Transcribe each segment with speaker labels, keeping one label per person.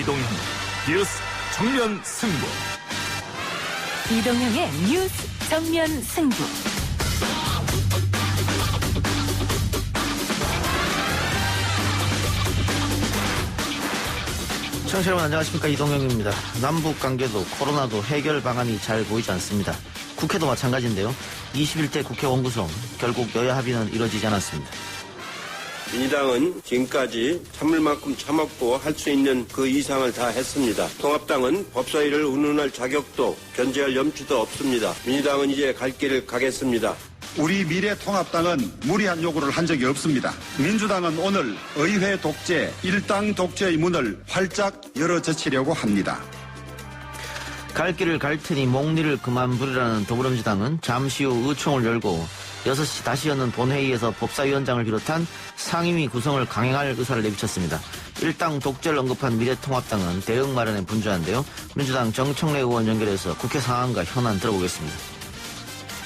Speaker 1: 이동형 뉴스 정면 승부.
Speaker 2: 이동형의 뉴스 정면 승부.
Speaker 3: 청취자 여러분 안녕하십니까, 이동형입니다. 남북 관계도 코로나도 해결 방안이 잘 보이지 않습니다. 국회도 마찬가지인데요. 21대 국회 원구성 결국 여야 합의는 이루어지지 않았습니다.
Speaker 4: 민주당은 지금까지 참을 만큼 참았고 할 수 있는 그 이상을 다 했습니다. 통합당은 법사위를 운운할 자격도 견제할 염치도 없습니다. 민주당은 이제 갈 길을 가겠습니다.
Speaker 5: 우리 미래통합당은 무리한 요구를 한 적이 없습니다. 민주당은 오늘 의회 독재, 일당 독재의 문을 활짝 열어젖히려고 합니다.
Speaker 3: 갈 길을 갈 테니 목리를 그만 부리라는 더불어민주당은 잠시 후 의총을 열고 6시 다시 여는 본회의에서 법사위원장을 비롯한 상임위 구성을 강행할 의사를 내비쳤습니다. 일당 독재를 언급한 미래통합당은 대응 마련에 분주한데요. 민주당 정청래 의원 연결해서 국회 상황과 현안 들어보겠습니다.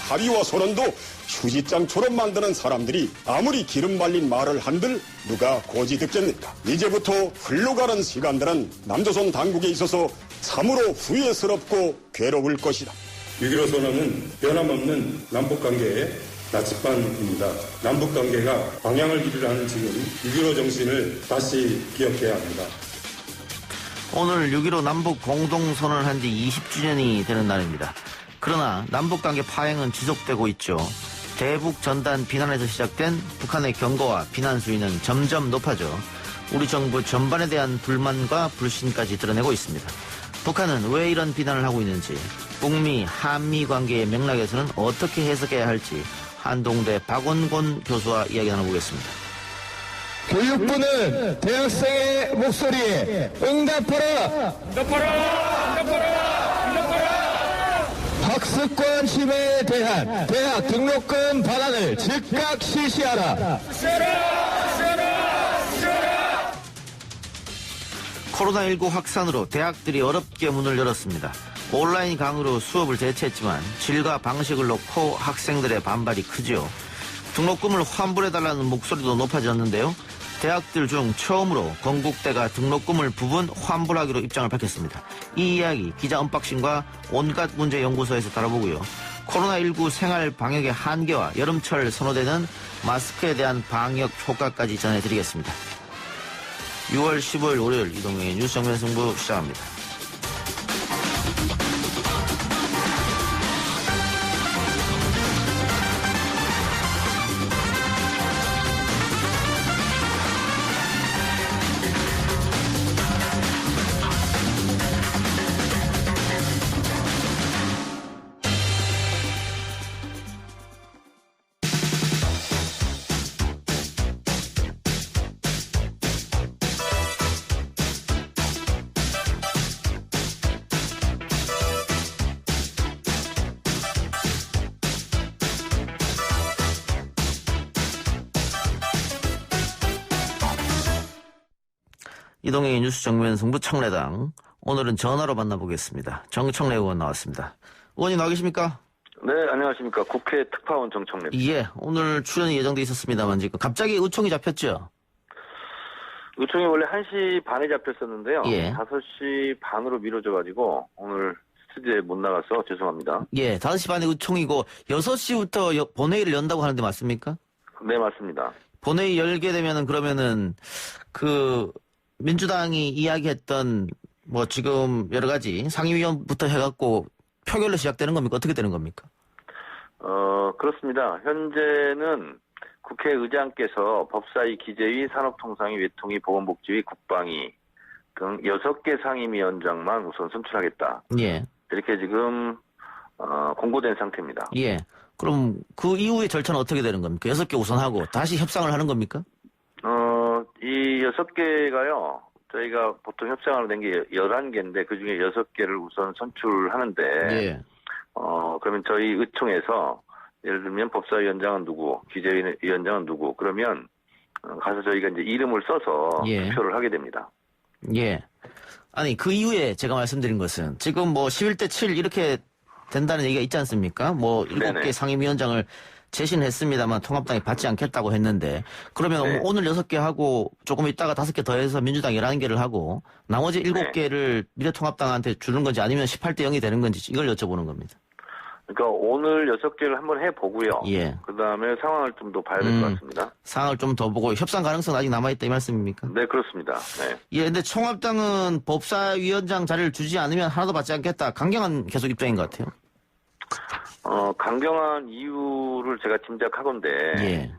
Speaker 6: 합의와 선언도 휴지장처럼 만드는 사람들이 아무리 기름 발린 말을 한들 누가 고지 듣겠습니까? 이제부터 흘러가는 시간들은 남조선 당국에 있어서 참으로 후회스럽고 괴로울 것이다.
Speaker 7: 6.15 선언은 변함없는 남북관계의 나침반입니다. 남북관계가 방향을 잃으라는 지금 6.15 정신을 다시 기억해야 합니다.
Speaker 3: 오늘 6.15 남북 공동선언을 한 지 20주년이 되는 날입니다. 그러나 남북관계 파행은 지속되고 있죠. 대북 전단 비난에서 시작된 북한의 경고와 비난 수위는 점점 높아져 우리 정부 전반에 대한 불만과 불신까지 드러내고 있습니다. 북한은 왜 이런 비난을 하고 있는지, 북미, 한미 관계의 맥락에서는 어떻게 해석해야 할지 한동대 박원곤 교수와 이야기 나눠보겠습니다.
Speaker 8: 교육부는 대학생의 목소리에 응답하라! 학습권 침해에 대한 대학 등록금 반환을 즉각 실시하라!
Speaker 3: 코로나19 확산으로 대학들이 어렵게 문을 열었습니다. 온라인 강의로 수업을 대체했지만 질과 방식을 놓고 학생들의 반발이 크죠. 등록금을 환불해달라는 목소리도 높아졌는데요. 대학들 중 처음으로 건국대가 등록금을 부분 환불하기로 입장을 밝혔습니다. 이 이야기 기자 언박싱과 온갖 문제 연구소에서 다뤄보고요. 코로나19 생활 방역의 한계와 여름철 선호되는 마스크에 대한 방역 효과까지 전해드리겠습니다. 6월 15일 월요일 이동형의 뉴스 정면 승부 시작합니다. 이동형의 뉴스 정면 승부 청래당. 오늘은 전화로 만나보겠습니다. 정청래 의원 나왔습니다. 의원님 나와 계십니까?
Speaker 9: 네, 안녕하십니까. 국회 특파원 정청래입니다.
Speaker 3: 예, 오늘 출연이 예정돼 있었습니다만 지금 갑자기 의총이 잡혔죠?
Speaker 9: 의총이 원래 1시 반에 잡혔었는데요.
Speaker 3: 예.
Speaker 9: 5시 반으로 미뤄져가지고 오늘 스튜디오에 못 나가서 죄송합니다.
Speaker 3: 예, 5시 반에 의총이고 6시부터 본회의를 연다고 하는데 맞습니까?
Speaker 9: 네, 맞습니다.
Speaker 3: 본회의 열게 되면은 그러면은 민주당이 이야기했던 뭐 지금 여러 가지 상임위원부터 해갖고 표결로 시작되는 겁니까? 어떻게 되는 겁니까?
Speaker 9: 그렇습니다. 현재는 국회의장께서 법사위, 기재위, 산업통상위, 외통위, 보건복지위, 국방위 등 6개 상임위원장만 우선 선출하겠다.
Speaker 3: 예.
Speaker 9: 이렇게 지금 공고된 상태입니다.
Speaker 3: 예. 그럼 그 이후의 절차는 어떻게 되는 겁니까? 6개 우선하고 다시 협상을 하는 겁니까?
Speaker 9: 이 6개가요, 저희가 보통 협상을 낸 게 11개인데, 그 중에 6개를 우선 선출하는데,
Speaker 3: 예.
Speaker 9: 그러면 저희 의총에서, 예를 들면 법사위원장은 누구, 기재위원장은 누구, 그러면, 가서 저희가 이제 이름을 써서
Speaker 3: 예.
Speaker 9: 투표를 하게 됩니다.
Speaker 3: 예. 아니, 그 이후에 제가 말씀드린 것은 지금 뭐 11대 7 이렇게 된다는 얘기가 있지 않습니까? 뭐 7개
Speaker 9: 네네.
Speaker 3: 상임위원장을 제시는 했습니다만 통합당이 받지 않겠다고 했는데 그러면
Speaker 9: 네.
Speaker 3: 오늘 6개 하고 조금 있다가 5개 더해서 민주당 11개를 하고 나머지 7개를 미래통합당한테 주는 건지 아니면 18대 0이 되는 건지 이걸 여쭤보는 겁니다.
Speaker 9: 그러니까 오늘 6개를 한번 해보고요.
Speaker 3: 예.
Speaker 9: 그다음에 상황을 좀 더 봐야 될 것 같습니다.
Speaker 3: 상황을 좀 더 보고 협상 가능성은 아직 남아있다 이 말씀입니까?
Speaker 9: 네, 그렇습니다. 네.
Speaker 3: 예, 근데 통합당은 법사위원장 자리를 주지 않으면 하나도 받지 않겠다. 강경한 계속 입장인 것 같아요.
Speaker 9: 강경한 이유를 제가 짐작하건대
Speaker 3: 예.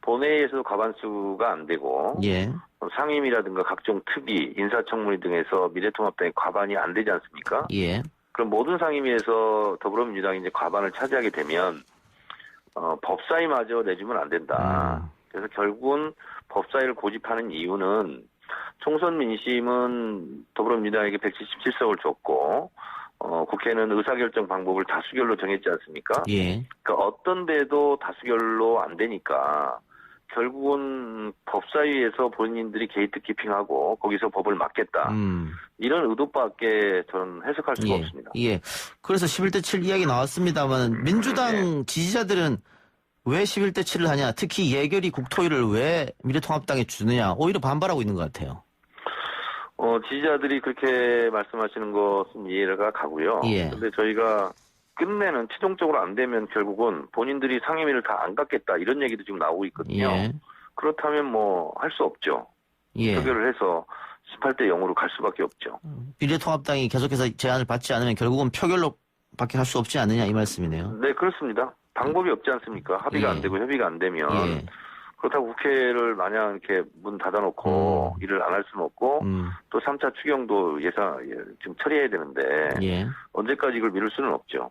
Speaker 9: 본회의에서도 과반수가 안 되고
Speaker 3: 예.
Speaker 9: 상임이라든가 각종 특위, 인사청문회 등에서 미래통합당이 과반이 안 되지 않습니까?
Speaker 3: 예.
Speaker 9: 그럼 모든 상임위에서 더불어민주당이 이제 과반을 차지하게 되면 법사위마저 내주면 안 된다. 그래서 결국은 법사위를 고집하는 이유는 총선 민심은 더불어민주당에게 177석을 줬고 국회는 의사결정 방법을 다수결로 정했지 않습니까?
Speaker 3: 예.
Speaker 9: 그러니까 어떤 데도 다수결로 안 되니까 결국은 법사위에서 본인들이 게이트 키핑하고 거기서 법을 막겠다. 이런 의도밖에 저는 해석할 수가 없습니다.
Speaker 3: 예. 그래서 11대 7 이야기 나왔습니다만 민주당 지지자들은 왜 11대 7을 하냐. 특히 예결위 국토위를 왜 미래통합당에 주느냐. 오히려 반발하고 있는 것 같아요.
Speaker 9: 지지자들이 그렇게 말씀하시는 것은 이해가 가고요.
Speaker 3: 예.
Speaker 9: 근데 저희가 끝내는 최종적으로 안 되면 결국은 본인들이 상임위를 다 안 갖겠다 이런 얘기도 지금 나오고 있거든요.
Speaker 3: 예.
Speaker 9: 그렇다면 뭐 할 수 없죠.
Speaker 3: 예.
Speaker 9: 표결을 해서 18대 0으로 갈 수밖에 없죠.
Speaker 3: 미래통합당이 계속해서 제안을 받지 않으면 결국은 표결로 밖에 할 수 없지 않느냐 이 말씀이네요.
Speaker 9: 네, 그렇습니다. 방법이 없지 않습니까? 합의가
Speaker 3: 예.
Speaker 9: 안 되고 협의가 안 되면
Speaker 3: 예.
Speaker 9: 그렇다고 국회를 마냥 이렇게 문 닫아놓고 일을 안 할 수는 없고 또 3차 추경도 지금 처리해야 되는데
Speaker 3: 예.
Speaker 9: 언제까지 이걸 미룰 수는 없죠.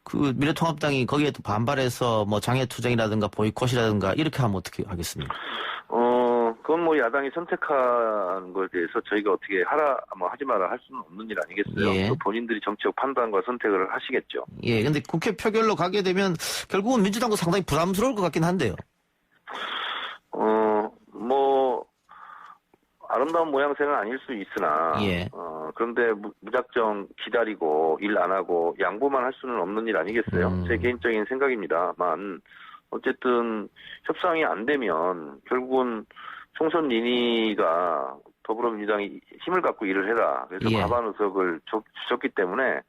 Speaker 3: 그 미래통합당이 거기에 또 반발해서 뭐 장애투쟁이라든가 보이콧이라든가 이렇게 하면 어떻게 하겠습니까?
Speaker 9: 그건 뭐 야당이 선택한 것에 대해서 저희가 어떻게 하지 마라 할 수는 없는 일 아니겠어요?
Speaker 3: 예.
Speaker 9: 또 본인들이 정치적 판단과 선택을 하시겠죠.
Speaker 3: 예, 근데 국회 표결로 가게 되면 결국은 민주당도 상당히 부담스러울 것 같긴 한데요.
Speaker 9: 뭐 아름다운 모양새는 아닐 수 있으나,
Speaker 3: 예.
Speaker 9: 그런데 무작정 기다리고 일 안 하고 양보만 할 수는 없는 일 아니겠어요? 제 개인적인 생각입니다만, 어쨌든 협상이 안 되면 결국은 총선 민의가 더불어민주당이 힘을 갖고 일을 해라. 그래서
Speaker 3: 예.
Speaker 9: 과반 의석을 주셨기 때문에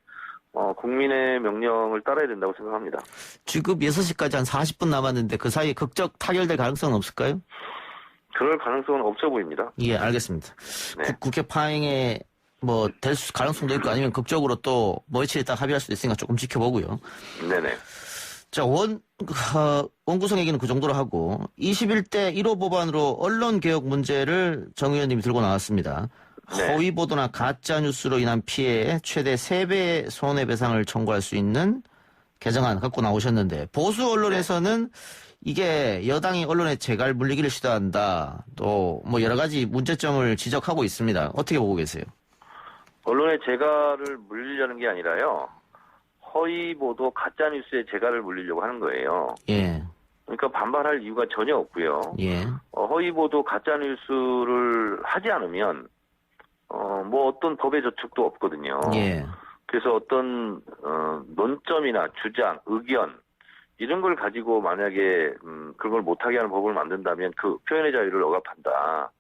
Speaker 9: 국민의 명령을 따라야 된다고 생각합니다.
Speaker 3: 지금 6시까지 한 40분 남았는데 그 사이에 극적 타결될 가능성은 없을까요?
Speaker 9: 그럴 가능성은 없어 보입니다.
Speaker 3: 예, 알겠습니다.
Speaker 9: 네.
Speaker 3: 국회 파행에 뭐 될 가능성도 있고 아니면 극적으로 또 며칠 있다 합의할 수도 있으니까 조금 지켜보고요.
Speaker 9: 네네.
Speaker 3: 자, 원구성 얘기는 그 정도로 하고 21대 1호 법안으로 언론개혁 문제를 정 의원님이 들고 나왔습니다.
Speaker 9: 네.
Speaker 3: 허위 보도나 가짜 뉴스로 인한 피해에 최대 3배의 손해배상을 청구할 수 있는 개정안 갖고 나오셨는데 보수 언론에서는 이게 여당이 언론의 재갈 물리기를 시도한다. 또 뭐 여러 가지 문제점을 지적하고 있습니다. 어떻게 보고 계세요?
Speaker 9: 언론의 재갈을 물리려는 게 아니라요. 허위 보도 가짜 뉴스의 재갈을 물리려고 하는 거예요.
Speaker 3: 예.
Speaker 9: 그러니까 반발할 이유가 전혀 없고요.
Speaker 3: 예.
Speaker 9: 허위 보도 가짜 뉴스를 하지 않으면 뭐 어떤 법의 저촉도 없거든요.
Speaker 3: 예.
Speaker 9: 그래서 어떤 논점이나 주장, 의견 이런 걸 가지고 만약에 그걸 못하게 하는 법을 만든다면 그 표현의 자유를 억압한다.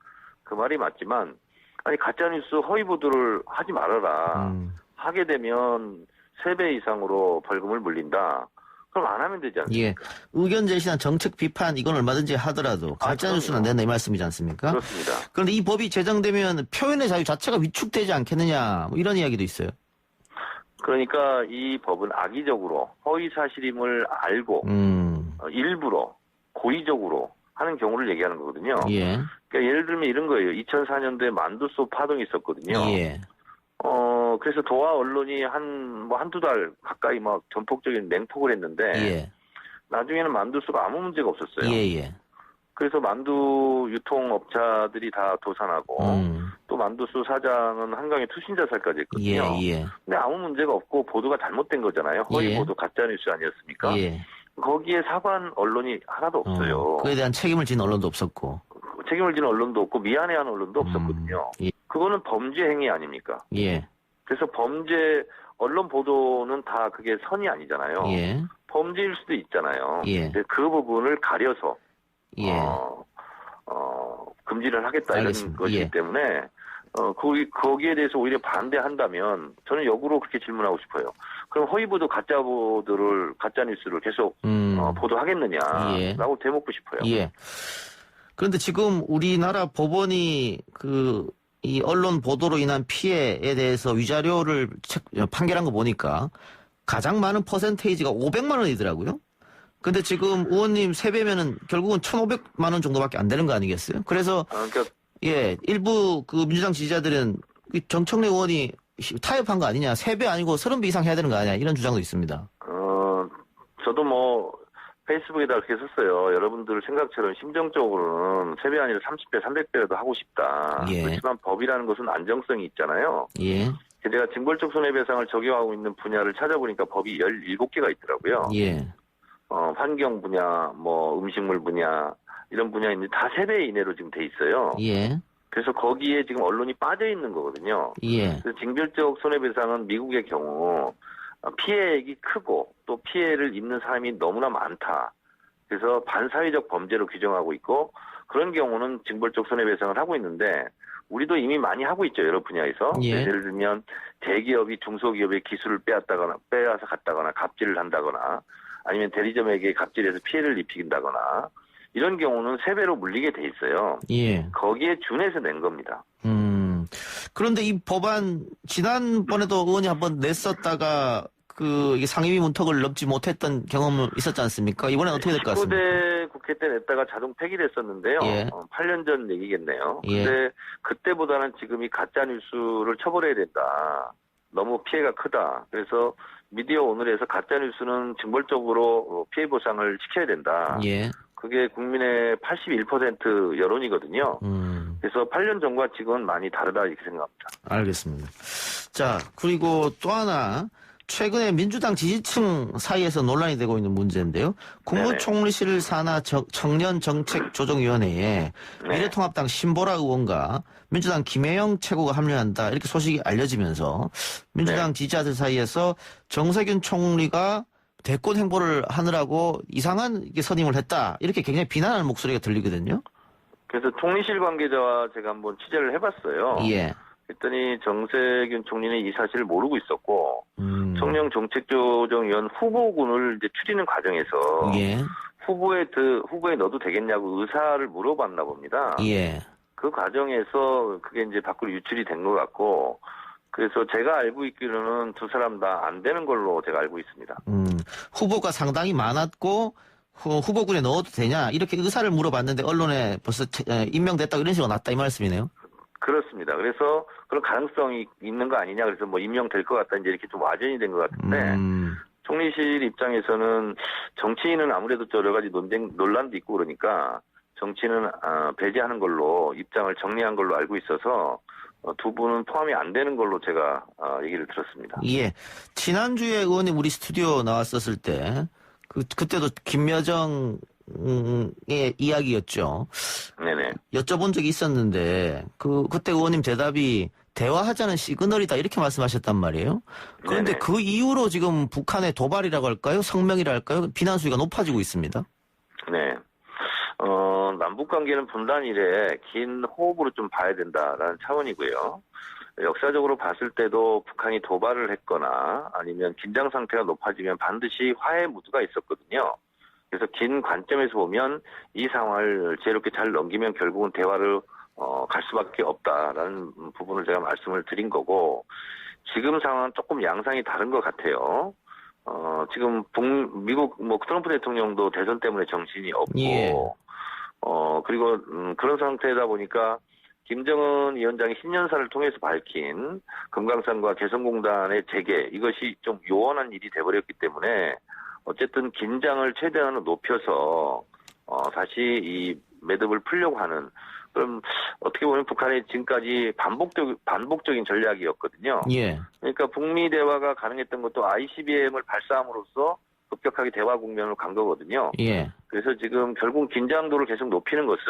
Speaker 9: 그 말이 맞지만 아니 가짜뉴스 허위 보도를 하지 말아라. 하게 되면 3배 이상으로 벌금을 물린다. 그럼 안 하면 되지 않습니까?
Speaker 3: 예. 의견 제시나 정책 비판 이건 얼마든지 하더라도 가짜 뉴스는 안 된다 이 말씀이지 않습니까?
Speaker 9: 그렇습니다.
Speaker 3: 그런데 이 법이 제정되면 표현의 자유 자체가 위축되지 않겠느냐 뭐 이런 이야기도 있어요.
Speaker 9: 그러니까 이 법은 악의적으로 허위 사실임을 알고 일부러 고의적으로 하는 경우를 얘기하는 거거든요.
Speaker 3: 예.
Speaker 9: 그러니까 예를 들면 이런 거예요. 2004년도에 만두소 파동이 있었거든요.
Speaker 3: 예.
Speaker 9: 그래서 도하 언론이 한두 달 가까이 막 전폭적인 맹폭을 했는데
Speaker 3: 예.
Speaker 9: 나중에는 만두소가 아무 문제가 없었어요.
Speaker 3: 예.
Speaker 9: 그래서 만두 유통업자들이 다 도산하고 또 만두소 사장은 한강에 투신자살까지 했거든요.
Speaker 3: 예.
Speaker 9: 근데 아무 문제가 없고 보도가 잘못된 거잖아요. 허위
Speaker 3: 예.
Speaker 9: 보도 가짜뉴스 아니었습니까?
Speaker 3: 예.
Speaker 9: 거기에 사과한 언론이 하나도 없어요.
Speaker 3: 그에 대한 책임을 지는 언론도 없었고.
Speaker 9: 책임을 지는 언론도 없고 미안해하는 언론도 없었거든요.
Speaker 3: 예.
Speaker 9: 그거는 범죄 행위 아닙니까?
Speaker 3: 예.
Speaker 9: 그래서 언론 보도는 다 그게 선이 아니잖아요.
Speaker 3: 예.
Speaker 9: 범죄일 수도 있잖아요.
Speaker 3: 예.
Speaker 9: 근데 그 부분을 가려서
Speaker 3: 예.
Speaker 9: 금지를 하겠다
Speaker 3: 알겠습니다.
Speaker 9: 이런 것이기
Speaker 3: 예.
Speaker 9: 때문에 거기에 대해서 오히려 반대한다면 저는 역으로 그렇게 질문하고 싶어요. 그럼 허위보도 가짜 뉴스를 계속 보도하겠느냐라고
Speaker 3: 예.
Speaker 9: 되묻고 싶어요.
Speaker 3: 예. 그런데 지금 우리나라 법원이 이 언론 보도로 인한 피해에 대해서 위자료를 판결한 거 보니까 가장 많은 퍼센테이지가 500만 원이더라고요. 근데 지금 의원님 세배면은 결국은 1,500만 원 정도밖에 안 되는 거 아니겠어요? 그래서 예, 일부 민주당 지지자들은 정청래 의원이 타협한 거 아니냐, 3배 아니고 30배 이상 해야 되는 거 아니냐 이런 주장도 있습니다.
Speaker 9: 저도 페이스북에다 그렇게 썼어요. 여러분들 생각처럼 심정적으로는 3배 아니라 30배, 300배라도 하고 싶다.
Speaker 3: 예.
Speaker 9: 그렇지만 법이라는 것은 안정성이 있잖아요.
Speaker 3: 예.
Speaker 9: 제가 징벌적 손해배상을 적용하고 있는 분야를 찾아보니까 법이 17개가 있더라고요.
Speaker 3: 예.
Speaker 9: 환경 분야, 음식물 분야, 이런 분야인데 다 3배 이내로 지금 돼 있어요.
Speaker 3: 예.
Speaker 9: 그래서 거기에 지금 언론이 빠져 있는 거거든요.
Speaker 3: 예.
Speaker 9: 그래서 징벌적 손해배상은 미국의 경우 피해액이 크고 또 피해를 입는 사람이 너무나 많다. 그래서 반사회적 범죄로 규정하고 있고 그런 경우는 징벌적 손해배상을 하고 있는데 우리도 이미 많이 하고 있죠. 여러 분야에서.
Speaker 3: 예.
Speaker 9: 예를 들면 대기업이 중소기업의 기술을 빼앗아 갔다거나 갑질을 한다거나 아니면 대리점에게 갑질해서 피해를 입힌다거나 이런 경우는 3배로 물리게 돼 있어요.
Speaker 3: 예.
Speaker 9: 거기에 준해서 낸 겁니다.
Speaker 3: 그런데 이 법안 지난번에도 의원이 한번 냈었다가 이게 상임위 문턱을 넘지 못했던 경험은 있었지 않습니까? 이번엔 어떻게 될 것 같습니까?
Speaker 9: 19대 국회 때 냈다가 자동 폐기됐었는데요.
Speaker 3: 예.
Speaker 9: 8년 전 얘기겠네요.
Speaker 3: 예.
Speaker 9: 근데 그때보다는 지금 이 가짜 뉴스를 처벌해야 된다. 너무 피해가 크다. 그래서 미디어 오늘에서 가짜 뉴스는 징벌적으로 피해 보상을 시켜야 된다.
Speaker 3: 예.
Speaker 9: 그게 국민의 81% 여론이거든요. 그래서 8년 전과 지금은 많이 다르다 이렇게 생각합니다.
Speaker 3: 알겠습니다. 자, 그리고 또 하나 최근에 민주당 지지층 사이에서 논란이 되고 있는 문제인데요. 국무총리실 산하 청년정책조정위원회에 미래통합당 신보라 의원과 민주당 김혜영 최고가 합류한다 이렇게 소식이 알려지면서 민주당 지지자들 사이에서 정세균 총리가 대권 행보를 하느라고 이상한 선임을 했다 이렇게 굉장히 비난하는 목소리가 들리거든요.
Speaker 9: 그래서 총리실 관계자와 제가 한번 취재를 해봤어요.
Speaker 3: 예.
Speaker 9: 그랬더니 정세균 총리는 이 사실을 모르고 있었고 청년정책조정위원 후보군을 이제 추리는 과정에서
Speaker 3: 예.
Speaker 9: 후보에 넣어도 되겠냐고 의사를 물어봤나 봅니다.
Speaker 3: 예.
Speaker 9: 그 과정에서 그게 이제 밖으로 유출이 된 것 같고 그래서 제가 알고 있기로는 두 사람 다 안 되는 걸로 제가 알고 있습니다.
Speaker 3: 후보가 상당히 많았고 후보군에 넣어도 되냐 이렇게 의사를 물어봤는데 언론에 벌써 임명됐다고 이런 식으로 났다 이 말씀이네요.
Speaker 9: 그렇습니다. 그래서 그런 가능성이 있는 거 아니냐 그래서 임명될 것 같다 이제 이렇게 좀 와전이 된 것 같은데 총리실 입장에서는 정치인은 아무래도 여러 가지 논란도 있고 그러니까 정치인은 배제하는 걸로 입장을 정리한 걸로 알고 있어서 두 분은 포함이 안 되는 걸로 제가 얘기를 들었습니다.
Speaker 3: 예. 지난주에 의원님 우리 스튜디오 나왔었을 때 그때도 김여정의 이야기였죠.
Speaker 9: 네네.
Speaker 3: 여쭤본 적이 있었는데 그때 의원님 대답이 대화하자는 시그널이다 이렇게 말씀하셨단 말이에요. 그런데
Speaker 9: 네네.
Speaker 3: 그 이후로 지금 북한의 도발이라고 할까요? 성명이라 할까요? 비난 수위가 높아지고 있습니다.
Speaker 9: 네. 남북관계는 분단 이래 긴 호흡으로 좀 봐야 된다라는 차원이고요. 역사적으로 봤을 때도 북한이 도발을 했거나 아니면 긴장 상태가 높아지면 반드시 화해 무드가 있었거든요. 그래서 긴 관점에서 보면 이 상황을 지혜롭게 잘 넘기면 결국은 대화를 갈 수밖에 없다라는 부분을 제가 말씀을 드린 거고 지금 상황은 조금 양상이 다른 것 같아요. 지금 미국 트럼프 대통령도 대선 때문에 정신이 없고
Speaker 3: 예.
Speaker 9: 그리고 그런 상태다 보니까 김정은 위원장이 신년사를 통해서 밝힌 금강산과 개성공단의 재개 이것이 좀 요원한 일이 돼버렸기 때문에 어쨌든 긴장을 최대한 높여서 다시 이 매듭을 풀려고 하는 그럼 어떻게 보면 북한의 지금까지 반복적인 전략이었거든요.
Speaker 3: 예.
Speaker 9: 그러니까 북미 대화가 가능했던 것도 ICBM을 발사함으로써 급격하게 대화 국면으로 간 거거든요.
Speaker 3: 예.
Speaker 9: 그래서 지금 결국 긴장도를 계속 높이는 것은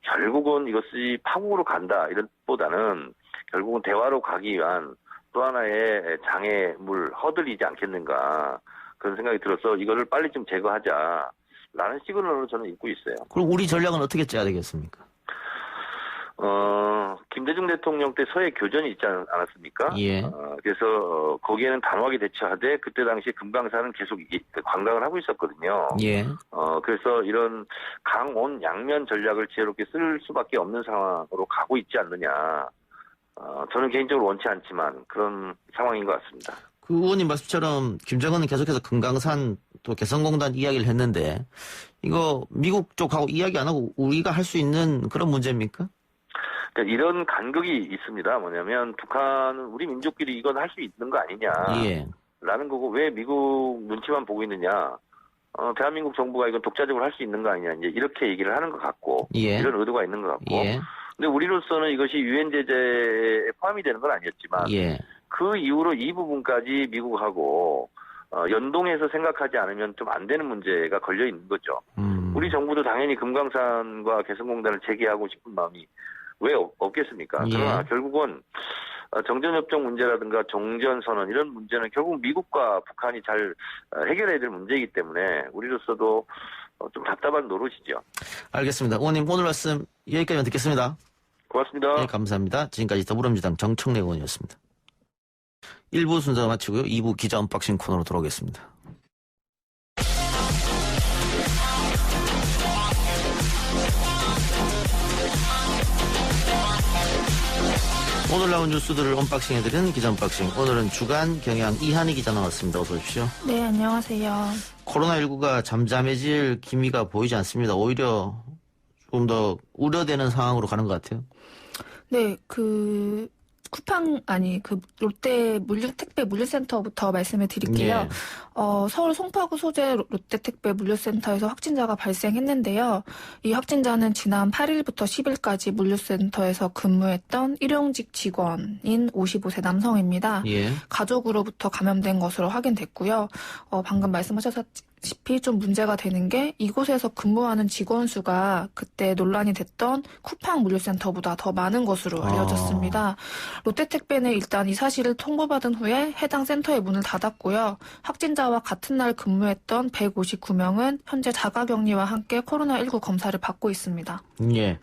Speaker 9: 결국은 이것이 파국으로 간다 이런 보다는 결국은 대화로 가기 위한 또 하나의 장애물, 허들이지 않겠는가 그런 생각이 들어서 이거를 빨리 좀 제거하자라는 시그널로 저는 읽고 있어요.
Speaker 3: 그럼 우리 전략은 어떻게 짜야 되겠습니까?
Speaker 9: 김대중 대통령 때 서해 교전이 있지 않았습니까?
Speaker 3: 예.
Speaker 9: 그래서 거기에는 단호하게 대처하되 그때 당시에 금강산은 계속 관광을 하고 있었거든요.
Speaker 3: 예.
Speaker 9: 그래서 이런 강온 양면 전략을 지혜롭게 쓸 수밖에 없는 상황으로 가고 있지 않느냐. 저는 개인적으로 원치 않지만 그런 상황인 것 같습니다.
Speaker 3: 그 의원님 말씀처럼 김정은은 계속해서 금강산 또 개성공단 이야기를 했는데 이거 미국 쪽하고 이야기 안 하고 우리가 할 수 있는 그런 문제입니까?
Speaker 9: 그러니까 이런 간극이 있습니다. 뭐냐면 북한은 우리 민족끼리 이건 할 수 있는 거 아니냐.
Speaker 3: 예.
Speaker 9: 라는 거고 왜 미국 눈치만 보고 있느냐. 대한민국 정부가 이건 독자적으로 할 수 있는 거 아니냐. 이제 이렇게 얘기를 하는 것 같고
Speaker 3: 예.
Speaker 9: 이런 의도가 있는 것 같고.
Speaker 3: 예.
Speaker 9: 근데 우리로서는 이것이 유엔 제재에 포함이 되는 건 아니었지만
Speaker 3: 예.
Speaker 9: 그 이후로 이 부분까지 미국하고 연동해서 생각하지 않으면 좀 안 되는 문제가 걸려 있는 거죠. 우리 정부도 당연히 금강산과 개성공단을 재개하고 싶은 마음이 왜 없겠습니까?
Speaker 3: 예.
Speaker 9: 그러나 결국은 정전협정 문제라든가 종전선언 이런 문제는 결국 미국과 북한이 잘 해결해야 될 문제이기 때문에 우리로서도 좀 답답한 노릇이죠.
Speaker 3: 알겠습니다. 의원님 오늘 말씀 여기까지만 듣겠습니다.
Speaker 9: 고맙습니다.
Speaker 3: 네, 감사합니다. 지금까지 더불어민주당 정청래 의원이었습니다. 1부 순서 마치고요. 2부 기자 언박싱 코너로 돌아오겠습니다. 오늘 나온 뉴스들을 언박싱해드리는 기자 언박싱. 오늘은 주간 경향 이한희 기자 나왔습니다. 어서 오십시오.
Speaker 10: 네, 안녕하세요.
Speaker 3: 코로나19가 잠잠해질 기미가 보이지 않습니다. 오히려 조금 더 우려되는 상황으로 가는 것 같아요.
Speaker 10: 네, 롯데 택배 물류센터부터 말씀을 드릴게요.
Speaker 3: 예.
Speaker 10: 서울 송파구 소재 롯데 택배 물류센터에서 확진자가 발생했는데요. 이 확진자는 지난 8일부터 10일까지 물류센터에서 근무했던 일용직 직원인 55세 남성입니다.
Speaker 3: 예.
Speaker 10: 가족으로부터 감염된 것으로 확인됐고요. 방금 말씀하셨다시피 좀 문제가 되는 게 이곳에서 근무하는 직원 수가 그때 논란이 됐던 쿠팡 물류센터보다 더 많은 것으로 알려졌습니다. 롯데택배는 일단 이 사실을 통보받은 후에 해당 센터의 문을 닫았고요. 확진자와 같은 날 근무했던 159명은 현재 자가격리와 함께 코로나19 검사를 받고 있습니다.
Speaker 3: 예.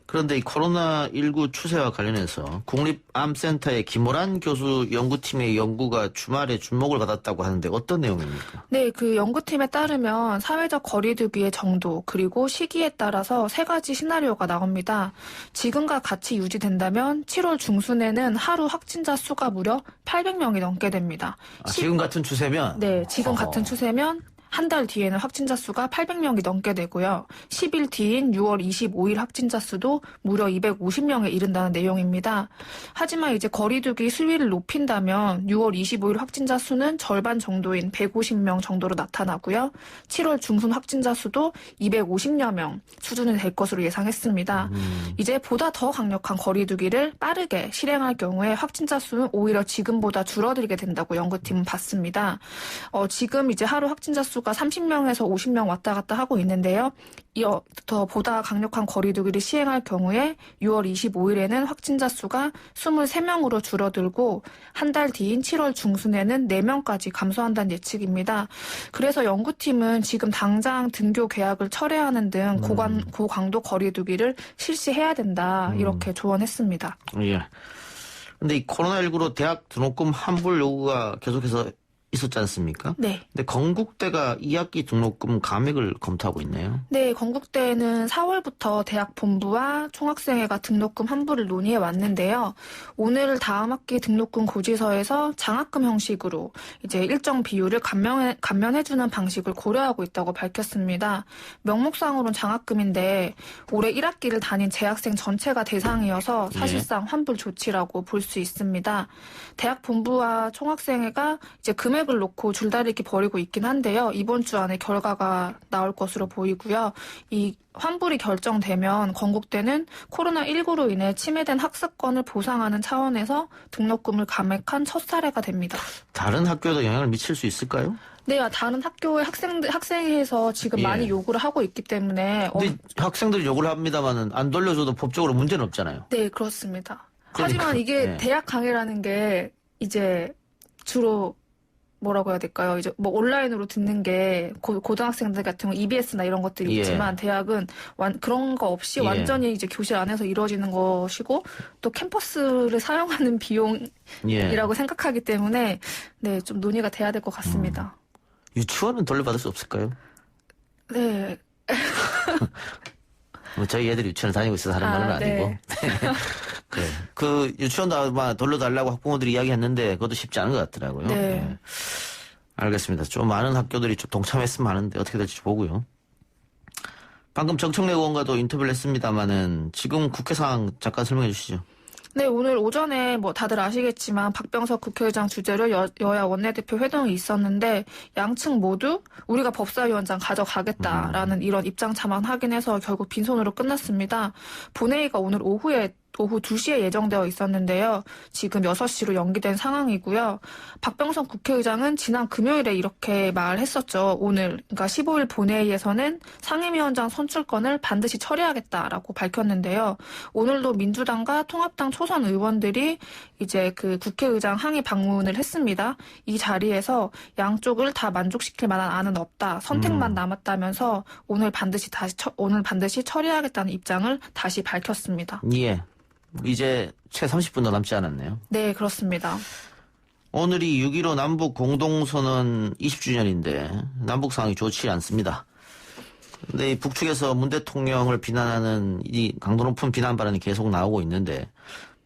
Speaker 3: 그런데 이 코로나19 추세와 관련해서 국립암센터의 김호란 교수 연구팀의 연구가 주말에 주목을 받았다고 하는데 어떤 내용입니까?
Speaker 10: 네, 그 연구팀에 따르면 사회적 거리두기의 정도 그리고 시기에 따라서 3가지 시나리오가 나옵니다. 지금과 같이 유지된다면 7월 중순에는 하루 확진자 수가 무려 800명이 넘게 됩니다.
Speaker 3: 지금 같은 추세면?
Speaker 10: 네, 지금 같은 추세면 한 달 뒤에는 확진자 수가 800명이 넘게 되고요. 10일 뒤인 6월 25일 확진자 수도 무려 250명에 이른다는 내용입니다. 하지만 이제 거리두기 수위를 높인다면 6월 25일 확진자 수는 절반 정도인 150명 정도로 나타나고요. 7월 중순 확진자 수도 250여 명 수준이 될 것으로 예상했습니다. 이제 보다 더 강력한 거리두기를 빠르게 실행할 경우에 확진자 수는 오히려 지금보다 줄어들게 된다고 연구팀은 봤습니다. 지금 이제 하루 확진자 수가 30명에서 50명 왔다 갔다 하고 있는데요. 더 보다 강력한 거리두기를 시행할 경우에 6월 25일에는 확진자 수가 23명으로 줄어들고 한 달 뒤인 7월 중순에는 4명까지 감소한다는 예측입니다. 그래서 연구팀은 지금 당장 등교 계약을 철회하는 등 고강도 거리두기를 실시해야 된다 이렇게 조언했습니다.
Speaker 3: 예. 근데 이 코로나19로 대학 등록금 환불 요구가 계속해서 있었지 않습니까?
Speaker 10: 네.
Speaker 3: 근데 건국대가 2학기 등록금 감액을 검토하고 있네요.
Speaker 10: 네, 건국대는 4월부터 대학 본부와 총학생회가 등록금 환불을 논의해 왔는데요. 오늘 다음 학기 등록금 고지서에서 장학금 형식으로 이제 일정 비율을 감면해주는 방식을 고려하고 있다고 밝혔습니다. 명목상으로는 장학금인데 올해 1학기를 다닌 재학생 전체가 대상이어서 사실상 환불 조치라고 볼 수 있습니다. 대학 본부와 총학생회가 이제 금액을 놓고 줄다리기 벌이고 있긴 한데요. 이번 주 안에 결과가 나올 것으로 보이고요. 이 환불이 결정되면 건국대는 코로나19로 인해 침해된 학습권을 보상하는 차원에서 등록금을 감액한 첫 사례가 됩니다.
Speaker 3: 다른 학교에도 영향을 미칠 수 있을까요?
Speaker 10: 네, 다른 학교의 학생회에서 지금 많이 요구를 하고 있기 때문에.
Speaker 3: 근데 학생들이 요구를 합니다만은 안 돌려줘도 법적으로 문제는 없잖아요.
Speaker 10: 네, 그렇습니다.
Speaker 3: 그러니까,
Speaker 10: 하지만 이게 대학 강의라는 게 이제 주로 뭐라고 해야 될까요? 이제 뭐 온라인으로 듣는 게 고등학생들 같은 경우 EBS나 이런 것들이
Speaker 3: 예.
Speaker 10: 있지만 대학은 그런 거 없이
Speaker 3: 예.
Speaker 10: 완전히 이제 교실 안에서 이루어지는 것이고 또 캠퍼스를 사용하는 비용이라고 생각하기 때문에 네, 좀 논의가 돼야 될 것 같습니다.
Speaker 3: 유치원은 돌려받을 수 없을까요?
Speaker 10: 네.
Speaker 3: 뭐 저희 애들이 유치원을 다니고 있어서 하는 말은
Speaker 10: 네.
Speaker 3: 아니고. 그래. 그 유치원도 아마 돌려달라고 학부모들이 이야기했는데 그것도 쉽지 않은 것 같더라고요.
Speaker 10: 네.
Speaker 3: 알겠습니다. 좀 많은 학교들이 좀 동참했으면 하는데 어떻게 될지 보고요. 방금 정청래 의원과도 인터뷰를 했습니다마는 지금 국회 상황 잠깐 설명해 주시죠.
Speaker 10: 네, 오늘 오전에 뭐 다들 아시겠지만 박병석 국회의장 주재로 여야 원내대표 회동이 있었는데 양측 모두 우리가 법사위원장 가져가겠다라는 이런 입장차만 확인해서 결국 빈손으로 끝났습니다. 본회의가 오늘 오후 2시에 예정되어 있었는데요. 지금 6시로 연기된 상황이고요. 박병석 국회의장은 지난 금요일에 이렇게 말했었죠. 오늘 그러니까 15일 본회의에서는 상임위원장 선출권을 반드시 처리하겠다라고 밝혔는데요. 오늘도 민주당과 통합당 초선 의원들이 이제 그 국회의장 항의 방문을 했습니다. 이 자리에서 양쪽을 다 만족시킬 만한 안은 없다. 선택만 남았다면서 오늘 반드시 처리하겠다는 입장을 다시 밝혔습니다.
Speaker 3: 예. 이제 채 30분도 남지 않았네요.
Speaker 10: 네, 그렇습니다.
Speaker 3: 오늘이 6.15 남북 공동선언 20주년인데 남북 상황이 좋지 않습니다. 근데 이 북측에서 문 대통령을 비난하는 이 강도 높은 비난 발언이 계속 나오고 있는데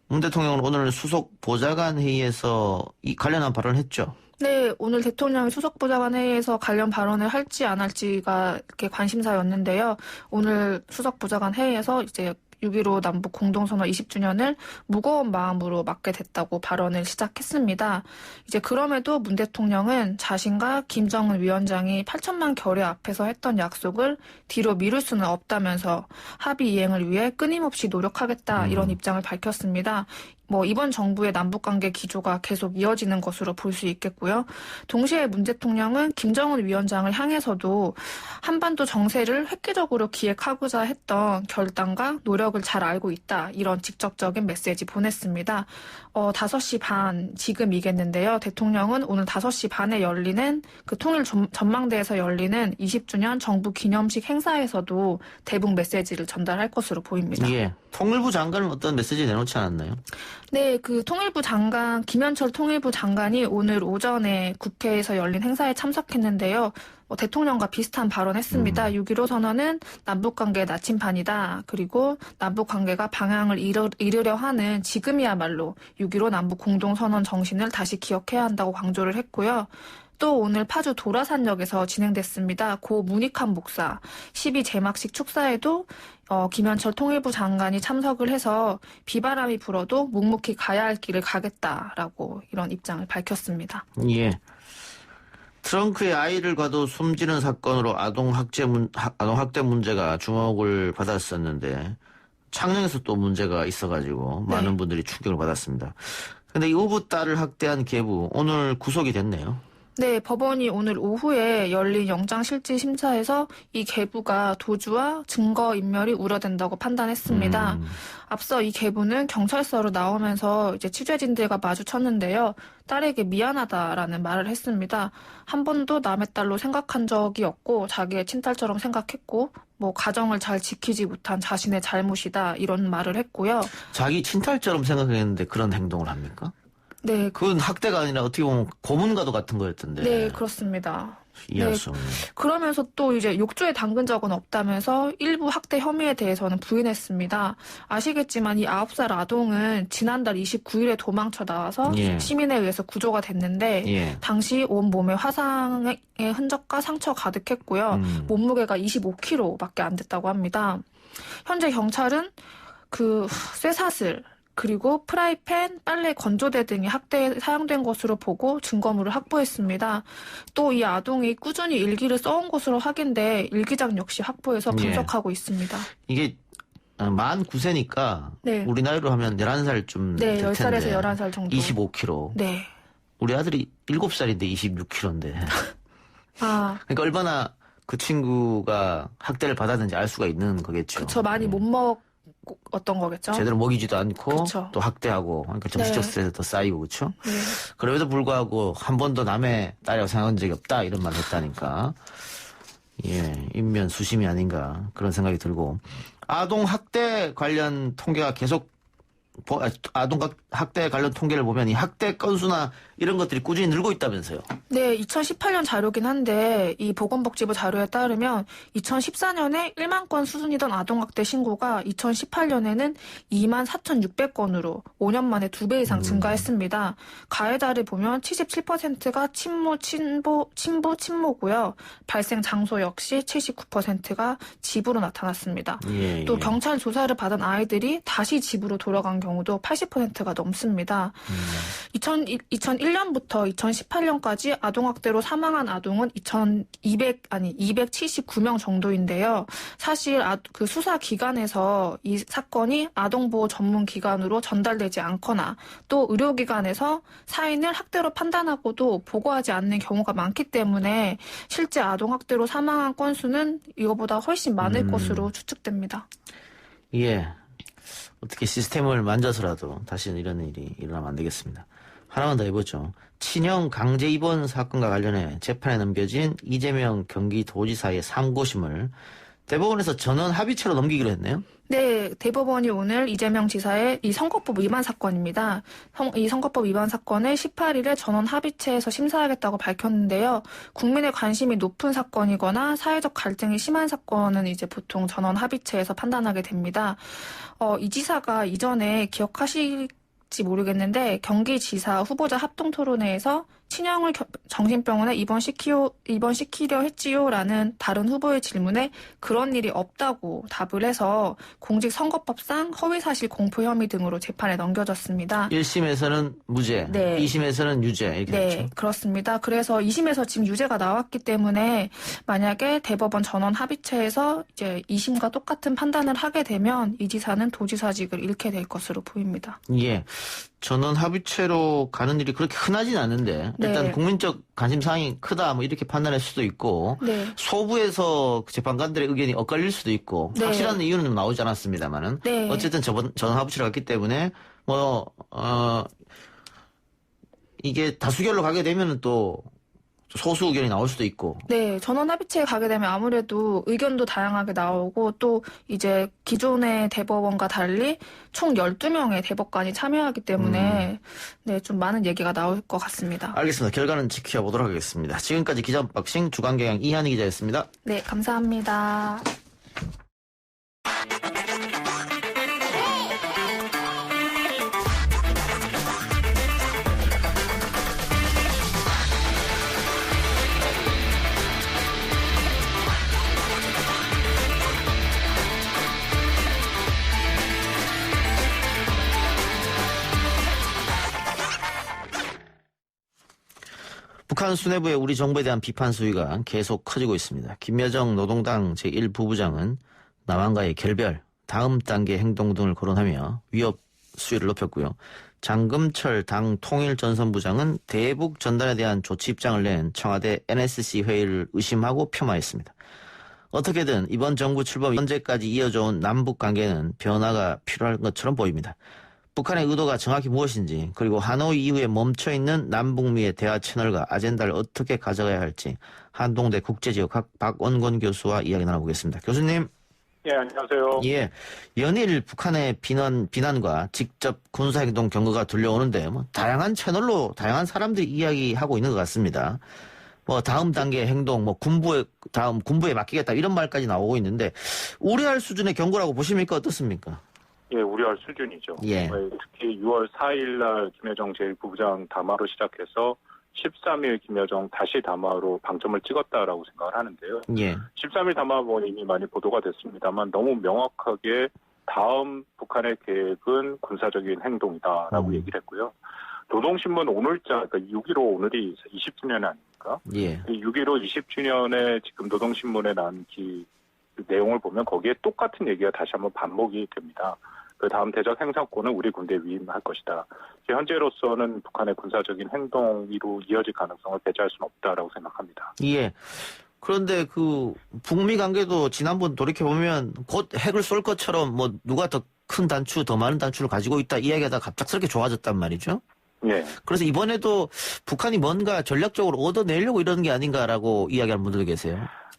Speaker 3: 문 대통령은 오늘 수석 보좌관 회의에서 이 관련한 발언을 했죠.
Speaker 10: 네, 오늘 대통령이 수석보좌관 회의에서 관련 발언을 할지 안 할지가 이렇게 관심사였는데요. 오늘 수석보좌관 회의에서 이제 6.15 남북 공동선언 20주년을 무거운 마음으로 맞게 됐다고 발언을 시작했습니다. 이제 그럼에도 문 대통령은 자신과 김정은 위원장이 8천만 결의 앞에서 했던 약속을 뒤로 미룰 수는 없다면서 합의 이행을 위해 끊임없이 노력하겠다 이런 입장을 밝혔습니다. 뭐 이번 정부의 남북관계 기조가 계속 이어지는 것으로 볼 수 있겠고요. 동시에 문 대통령은 김정은 위원장을 향해서도 한반도 정세를 획기적으로 기획하고자 했던 결단과 노력을 잘 알고 있다. 이런 직접적인 메시지 보냈습니다. 5시 반 지금이겠는데요. 대통령은 오늘 5시 반에 열리는 그 통일 전망대에서 열리는 20주년 정부 기념식 행사에서도 대북 메시지를 전달할 것으로 보입니다.
Speaker 3: 예. 통일부 장관은 어떤 메시지 내놓지 않았나요?
Speaker 10: 네, 그 통일부 장관, 김현철 통일부 장관이 오늘 오전에 국회에서 열린 행사에 참석했는데요. 대통령과 비슷한 발언했습니다. 6.15 선언은 남북관계의 나침판이다. 그리고 남북관계가 방향을 잃으려 하는 지금이야말로 6.15 남북 공동선언 정신을 다시 기억해야 한다고 강조를 했고요. 또 오늘 파주 도라산역에서 진행됐습니다. 고 문익환 목사 12 제막식 축사에도 김현철 통일부 장관이 참석을 해서 비바람이 불어도 묵묵히 가야 할 길을 가겠다라고 이런 입장을 밝혔습니다.
Speaker 3: 예. 트렁크에 아이를 가둬 숨지는 사건으로 아동학대 문제가 주목을 받았었는데 창녕에서 또 문제가 있어가지고 많은 분들이 충격을 받았습니다. 그런데 이 우부 딸을 학대한 계부 오늘 구속이 됐네요.
Speaker 10: 네, 법원이 오늘 오후에 열린 영장실질심사에서 이 계부가 도주와 증거인멸이 우려된다고 판단했습니다. 앞서 이 계부는 경찰서로 나오면서 이제 취재진들과 마주쳤는데요. 딸에게 미안하다라는 말을 했습니다. 한 번도 남의 딸로 생각한 적이 없고 자기의 친딸처럼 생각했고 뭐 가정을 잘 지키지 못한 자신의 잘못이다 이런 말을 했고요.
Speaker 3: 자기 친딸처럼 생각했는데 그런 행동을 합니까?
Speaker 10: 네.
Speaker 3: 그건 학대가 아니라 어떻게 보면 고문가도 같은 거였던데.
Speaker 10: 네, 그렇습니다.
Speaker 3: 이해할 수 없네요.
Speaker 10: 그러면서 또 이제 욕조에 담근 적은 없다면서 일부 학대 혐의에 대해서는 부인했습니다. 아시겠지만 이 9살 아동은 지난달 29일에 도망쳐 나와서 시민에 의해서 구조가 됐는데 당시 온몸에 화상의 흔적과 상처 가득했고요. 몸무게가 25kg밖에 안 됐다고 합니다. 현재 경찰은 그 쇠사슬 그리고 프라이팬, 빨래 건조대 등이 학대에 사용된 것으로 보고 증거물을 확보했습니다. 또 이 아동이 꾸준히 일기를 써온 것으로 확인돼 일기장 역시 확보해서 분석하고 있습니다.
Speaker 3: 이게 만 9세니까 우리 나이로 하면 11살쯤 될 텐데
Speaker 10: 10살에서 11살 정도.
Speaker 3: 25kg.
Speaker 10: 네.
Speaker 3: 우리 아들이 7살인데 26kg인데. 그러니까 얼마나 그 친구가 학대를 받았는지 알 수가 있는 거겠죠.
Speaker 10: 그렇죠. 많이 못 어떤 거겠죠?
Speaker 3: 제대로 먹이지도 않고
Speaker 10: 그쵸.
Speaker 3: 또 학대하고 그러니까 정신적
Speaker 10: 네.
Speaker 3: 스트레스도 쌓이고 그렇죠?
Speaker 10: 네.
Speaker 3: 그럼에도 불구하고 한 번도 남의 딸이라고 생각한 적이 없다 이런 말을 했다니까 예 인면 수심이 아닌가 그런 생각이 들고 아동 학대 관련 통계가 계속 아동 학대 관련 통계를 보면 이 학대 건수나 이런 것들이 꾸준히 늘고 있다면서요.
Speaker 10: 네, 2018년 자료긴 한데 이 보건복지부 자료에 따르면 2014년에 1만 건 수준이던 아동학대 신고가 2018년에는 2만 4,600건으로 5년 만에 2배 이상 증가했습니다. 가해자를 보면 77%가 친모, 친모고요. 발생 장소 역시 79%가 집으로 나타났습니다.
Speaker 3: 예,
Speaker 10: 또
Speaker 3: 예.
Speaker 10: 경찰 조사를 받은 아이들이 다시 집으로 돌아간 경우도 80%가 넘습니다. 2001년부터 2018년까지 아동학대로 사망한 아동은 279명 정도인데요. 사실 그 수사 기관에서 이 사건이 아동보호 전문 기관으로 전달되지 않거나 또 의료기관에서 사인을 학대로 판단하고도 보고하지 않는 경우가 많기 때문에 실제 아동학대로 사망한 건수는 이거보다 훨씬 많을 것으로 추측됩니다.
Speaker 3: 예. 어떻게 시스템을 만져서라도 다시는 이런 일이 일어나면 안 되겠습니다. 하나만 더 해보죠. 친형 강제 입원 사건과 관련해 재판에 넘겨진 이재명 경기도지사의 상고심을 대법원에서 전원 합의체로 넘기기로 했네요.
Speaker 10: 네, 대법원이 오늘 이재명 지사의 이 선거법 위반 사건입니다. 이 선거법 위반 사건을 18일에 전원 합의체에서 심사하겠다고 밝혔는데요. 국민의 관심이 높은 사건이거나 사회적 갈등이 심한 사건은 이제 보통 전원 합의체에서 판단하게 됩니다. 이 지사가 이전에 기억하실지 모르겠는데 경기지사 후보자 합동토론회에서 친형을 정신병원에 입원시키려 했지요라는 다른 후보의 질문에 그런 일이 없다고 답을 해서 공직선거법상 허위사실 공표 혐의 등으로 재판에 넘겨졌습니다.
Speaker 3: 1심에서는 무죄,
Speaker 10: 네.
Speaker 3: 2심에서는 유죄 이렇게
Speaker 10: 네,
Speaker 3: 됐죠.
Speaker 10: 그렇습니다. 그래서 2심에서 지금 유죄가 나왔기 때문에 만약에 대법원 전원 합의체에서 이제 2심과 똑같은 판단을 하게 되면 이 지사는 도지사직을 잃게 될 것으로 보입니다.
Speaker 3: 예. 전원 합의체로 가는 일이 그렇게 흔하진 않은데 일단
Speaker 10: 네.
Speaker 3: 국민적 관심사항이 크다 뭐 이렇게 판단할 수도 있고
Speaker 10: 네.
Speaker 3: 소부에서 재판관들의 의견이 엇갈릴 수도 있고
Speaker 10: 네.
Speaker 3: 확실한 이유는 좀 나오지 않았습니다만은
Speaker 10: 네.
Speaker 3: 어쨌든 전원 합의체로 갔기 때문에 이게 다수결로 가게 되면은 또 소수 의견이 나올 수도 있고.
Speaker 10: 네, 전원 합의체에 가게 되면 아무래도 의견도 다양하게 나오고 또 이제 기존의 대법원과 달리 총 12명의 대법관이 참여하기 때문에 네, 좀 많은 얘기가 나올 것 같습니다.
Speaker 3: 알겠습니다. 결과는 지켜보도록 하겠습니다. 지금까지 기자 언박싱 주간경향 이한희 기자였습니다.
Speaker 10: 네, 감사합니다.
Speaker 3: 북한 수뇌부의 우리 정부에 대한 비판 수위가 계속 커지고 있습니다. 김여정 노동당 제1부부장은 남한과의 결별, 다음 단계 행동 등을 거론하며 위협 수위를 높였고요. 장금철 당 통일전선부장은 대북 전단에 대한 조치 입장을 낸 청와대 NSC 회의를 의심하고 폄하했습니다. 어떻게든 이번 정부 출범 현재까지 이어져온 남북 관계는 변화가 필요할 것처럼 보입니다. 북한의 의도가 정확히 무엇인지 그리고 하노이 이후에 멈춰있는 남북미의 대화 채널과 아젠다를 어떻게 가져가야 할지 한동대 국제지역학 박원권 교수와 이야기 나눠보겠습니다. 교수님.
Speaker 11: 예, 안녕하세요.
Speaker 3: 예, 연일 북한의 비난과 직접 군사행동 경고가 들려오는데 다양한 채널로 다양한 사람들이 이야기하고 있는 것 같습니다. 다음 단계 행동, 군부에 맡기겠다 이런 말까지 나오고 있는데 우려할 수준의 경고라고 보십니까? 어떻습니까?
Speaker 11: 예, 우려할 수준이죠.
Speaker 3: 예.
Speaker 11: 특히 6월 4일 날 김여정 제1부부장 담화로 시작해서 13일 김여정 다시 담화로 방점을 찍었다라고 생각을 하는데요.
Speaker 3: 예.
Speaker 11: 13일 담화 이미 많이 보도가 됐습니다만 너무 명확하게 다음 북한의 계획은 군사적인 행동이다라고 얘기를 했고요. 노동신문 오늘자, 그러니까 6.15 오늘이 20주년 아닙니까?
Speaker 3: 예.
Speaker 11: 6.15 20주년에 지금 노동신문에 난 내용을 보면 거기에 똑같은 얘기가 다시 한번 반복이 됩니다. 그 다음 대적 행사권은 우리 군대에 위임할 것이다. 현재로서는 북한의 군사적인 행동으로 이어질 가능성을 배제할 수는 없다라고 생각합니다.
Speaker 3: 예. 그런데 그 북미 관계도 지난번 돌이켜보면 곧 핵을 쏠 것처럼 뭐 누가 더 큰 단추, 더 많은 단추를 가지고 있다 이야기하다가 갑작스럽게 좋아졌단 말이죠.
Speaker 11: 예.
Speaker 3: 그래서 이번에도 북한이 뭔가 전략적으로 얻어내려고 이러는 게 아닌가라고 이야기하는 분들도 계세요.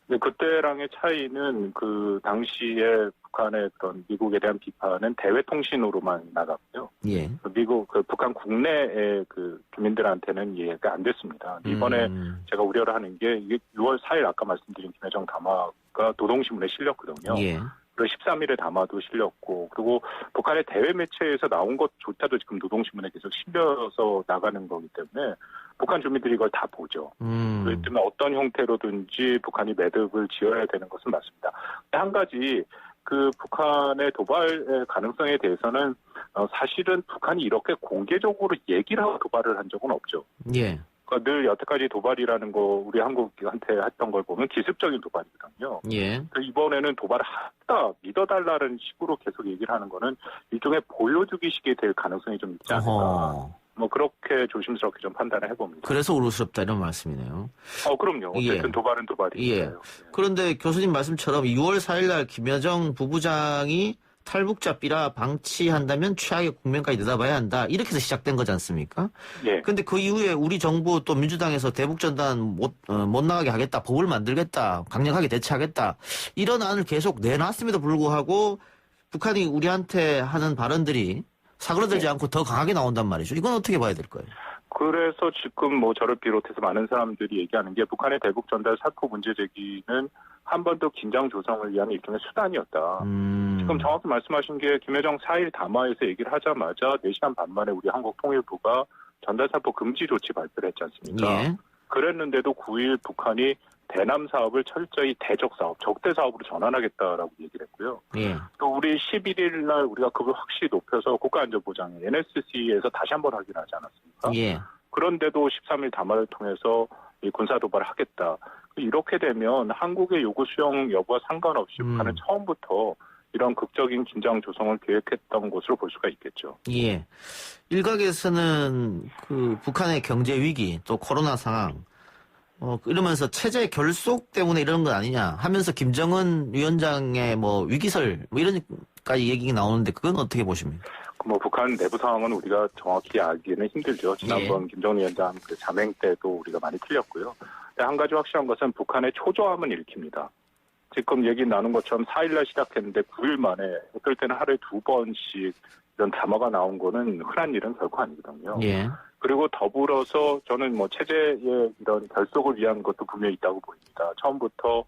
Speaker 11: 네, 그때랑의 차이는 그 당시에 북한의 그런 미국에 대한 비판은 대외 통신으로만 나갔고요.
Speaker 3: 예.
Speaker 11: 북한 국내의 그 주민들한테는 이해가 안 됐습니다. 이번에 제가 우려를 하는 게 이게 6월 4일 아까 말씀드린 김여정 담화가 노동신문에 실렸거든요.
Speaker 3: 예.
Speaker 11: 그리고 13일에 담화도 실렸고, 그리고 북한의 대외 매체에서 나온 것조차도 지금 노동신문에 계속 실려서 나가는 거기 때문에 북한 주민들이 이걸 다 보죠. 그렇기 때문에 어떤 형태로든지 북한이 매듭을 지어야 되는 것은 맞습니다. 한 가지 그 북한의 도발의 가능성에 대해서는 사실은 북한이 이렇게 공개적으로 얘기를 하고 도발을 한 적은 없죠.
Speaker 3: 예.
Speaker 11: 그러니까 늘 여태까지 도발이라는 거 우리 한국한테 했던 걸 보면 기습적인 도발이거든요.
Speaker 3: 예.
Speaker 11: 이번에는 도발을 하다 믿어달라는 식으로 계속 얘기를 하는 거는 일종의 보여주기식이 될 가능성이 좀 있지 않을까. 뭐 그렇게 조심스럽게 좀 판단을 해봅니다.
Speaker 3: 그래서 우려스럽다 이런 말씀이네요.
Speaker 11: 그럼요. 어쨌든
Speaker 3: 예.
Speaker 11: 도발은 도발이니까요.
Speaker 3: 예. 그런데 교수님 말씀처럼 6월 4일 날 김여정 부부장이 탈북자 삐라 방치한다면 최악의 국면까지 내다봐야 한다. 이렇게 해서 시작된 거지 않습니까?
Speaker 11: 예.
Speaker 3: 근데 그 이후에 우리 정부 또 민주당에서 대북전단 못 나가게 하겠다. 법을 만들겠다. 강력하게 대처하겠다. 이런 안을 계속 내놨음에도 불구하고 북한이 우리한테 하는 발언들이 사그러들지 않고 더 강하게 나온단 말이죠. 이건 어떻게 봐야 될까요?
Speaker 11: 그래서 지금 뭐 저를 비롯해서 많은 사람들이 얘기하는 게 북한의 대북 전달 사포 문제 제기는 한 번 더 긴장 조성을 위한 일종의 수단이었다. 지금 정확히 말씀하신 게 김여정 4일 담화에서 얘기를 하자마자 4시간 반 만에 우리 한국통일부가 전달 사포 금지 조치 발표를 했지 않습니까?
Speaker 3: 예.
Speaker 11: 그랬는데도 9일 북한이 대남 사업을 철저히 대적 사업, 적대 사업으로 전환하겠다라고 얘기를 했고요.
Speaker 3: 예.
Speaker 11: 또 우리 11일 날 우리가 급을 확실히 높여서 국가안전보장에 NSC에서 다시 한번 확인하지 않았습니까?
Speaker 3: 예.
Speaker 11: 그런데도 13일 담화를 통해서 이 군사 도발을 하겠다. 이렇게 되면 한국의 요구 수용 여부와 상관없이 북한은 처음부터 이런 극적인 긴장 조성을 계획했던 것으로 볼 수가 있겠죠.
Speaker 3: 예. 일각에서는 그 북한의 경제 위기 또 코로나 상황 이러면서 체제 결속 때문에 이러는 건 아니냐 하면서 김정은 위원장의 뭐 위기설 뭐 이런까지 얘기가 나오는데 그건 어떻게 보십니까?
Speaker 11: 뭐 북한 내부 상황은 우리가 정확히 알기는 힘들죠. 지난번 김정은 위원장 그 자맹 때도 우리가 많이 틀렸고요. 근데 한 가지 확실한 것은 북한의 초조함은 일킵니다. 지금 얘기 나눈 것처럼 4일날 시작했는데 9일 만에 어떨 때는 하루에 2번씩 이런 담화가 나온 거는 흔한 일은 결코 아니거든요.
Speaker 3: 예.
Speaker 11: 그리고 더불어서 저는 뭐 체제의 이런 결속을 위한 것도 분명히 있다고 보입니다. 처음부터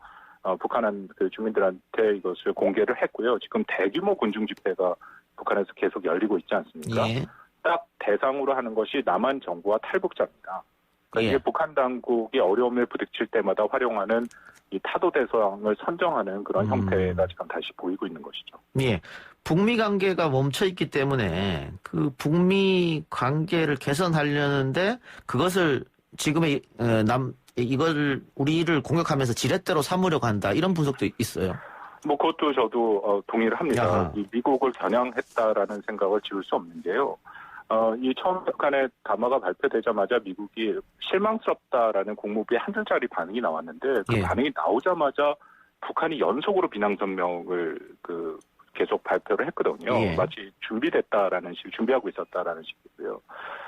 Speaker 11: 북한 그 주민들한테 이것을 공개를 했고요. 지금 대규모 군중 집회가 북한에서 계속 열리고 있지 않습니까?
Speaker 3: 예.
Speaker 11: 딱 대상으로 하는 것이 남한 정부와 탈북자입니다. 그러니까
Speaker 3: 예.
Speaker 11: 이게 북한 당국이 어려움에 부딪힐 때마다 활용하는 이 타도 대상을 선정하는 그런 형태가 지금 다시 보이고 있는 것이죠.
Speaker 3: 예. 북미 관계가 멈춰 있기 때문에 그 북미 관계를 개선하려는데 그것을 지금의 우리를 공격하면서 지렛대로 삼으려고 한다. 이런 분석도 있어요.
Speaker 11: 뭐 그것도 저도 동의를 합니다.
Speaker 3: 야하.
Speaker 11: 이 미국을 겨냥했다라는 생각을 지울 수 없는 게요. 이 처음 북한의 담화가 발표되자마자 미국이 실망스럽다라는 국무부의 한 줄짜리 반응이 나왔는데 그
Speaker 3: 예.
Speaker 11: 반응이 나오자마자 북한이 연속으로 비난 성명을 계속 발표를 했거든요.
Speaker 3: 예.
Speaker 11: 마치 준비됐다라는 준비하고 있었다라는 식이고요.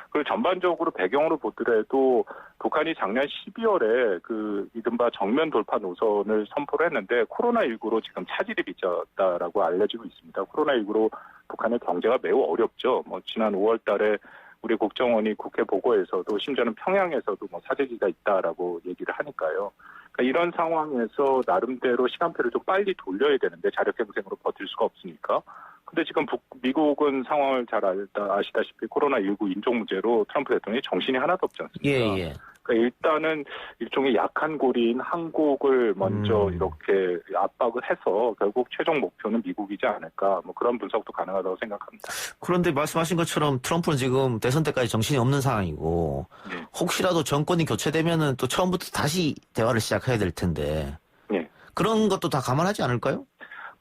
Speaker 11: 그리고 전반적으로 배경으로 보더라도 북한이 작년 12월에 그 이른바 정면 돌파 노선을 선포를 했는데 코로나19로 지금 차질이 빚었다라고 알려지고 있습니다. 코로나19로 북한의 경제가 매우 어렵죠. 뭐 지난 5월 달에 우리 국정원이 국회 보고에서도 심지어는 평양에서도 뭐 사재기가 있다라고 얘기를 하니까요. 그러니까 이런 상황에서 나름대로 시간표를 좀 빨리 돌려야 되는데 자력갱생으로 버틸 수가 없으니까. 근데 지금 미국은 상황을 잘 아시다시피 코로나19 인종 문제로 트럼프 대통령이 정신이 하나도 없지 않습니까?
Speaker 3: 예, 예.
Speaker 11: 그러니까 일단은 일종의 약한 고리인 한국을 먼저 이렇게 압박을 해서 결국 최종 목표는 미국이지 않을까 뭐 그런 분석도 가능하다고 생각합니다.
Speaker 3: 그런데 말씀하신 것처럼 트럼프는 지금 대선 때까지 정신이 없는 상황이고
Speaker 11: 네.
Speaker 3: 혹시라도 정권이 교체되면은 또 처음부터 다시 대화를 시작해야 될 텐데
Speaker 11: 네.
Speaker 3: 그런 것도 다 감안하지 않을까요?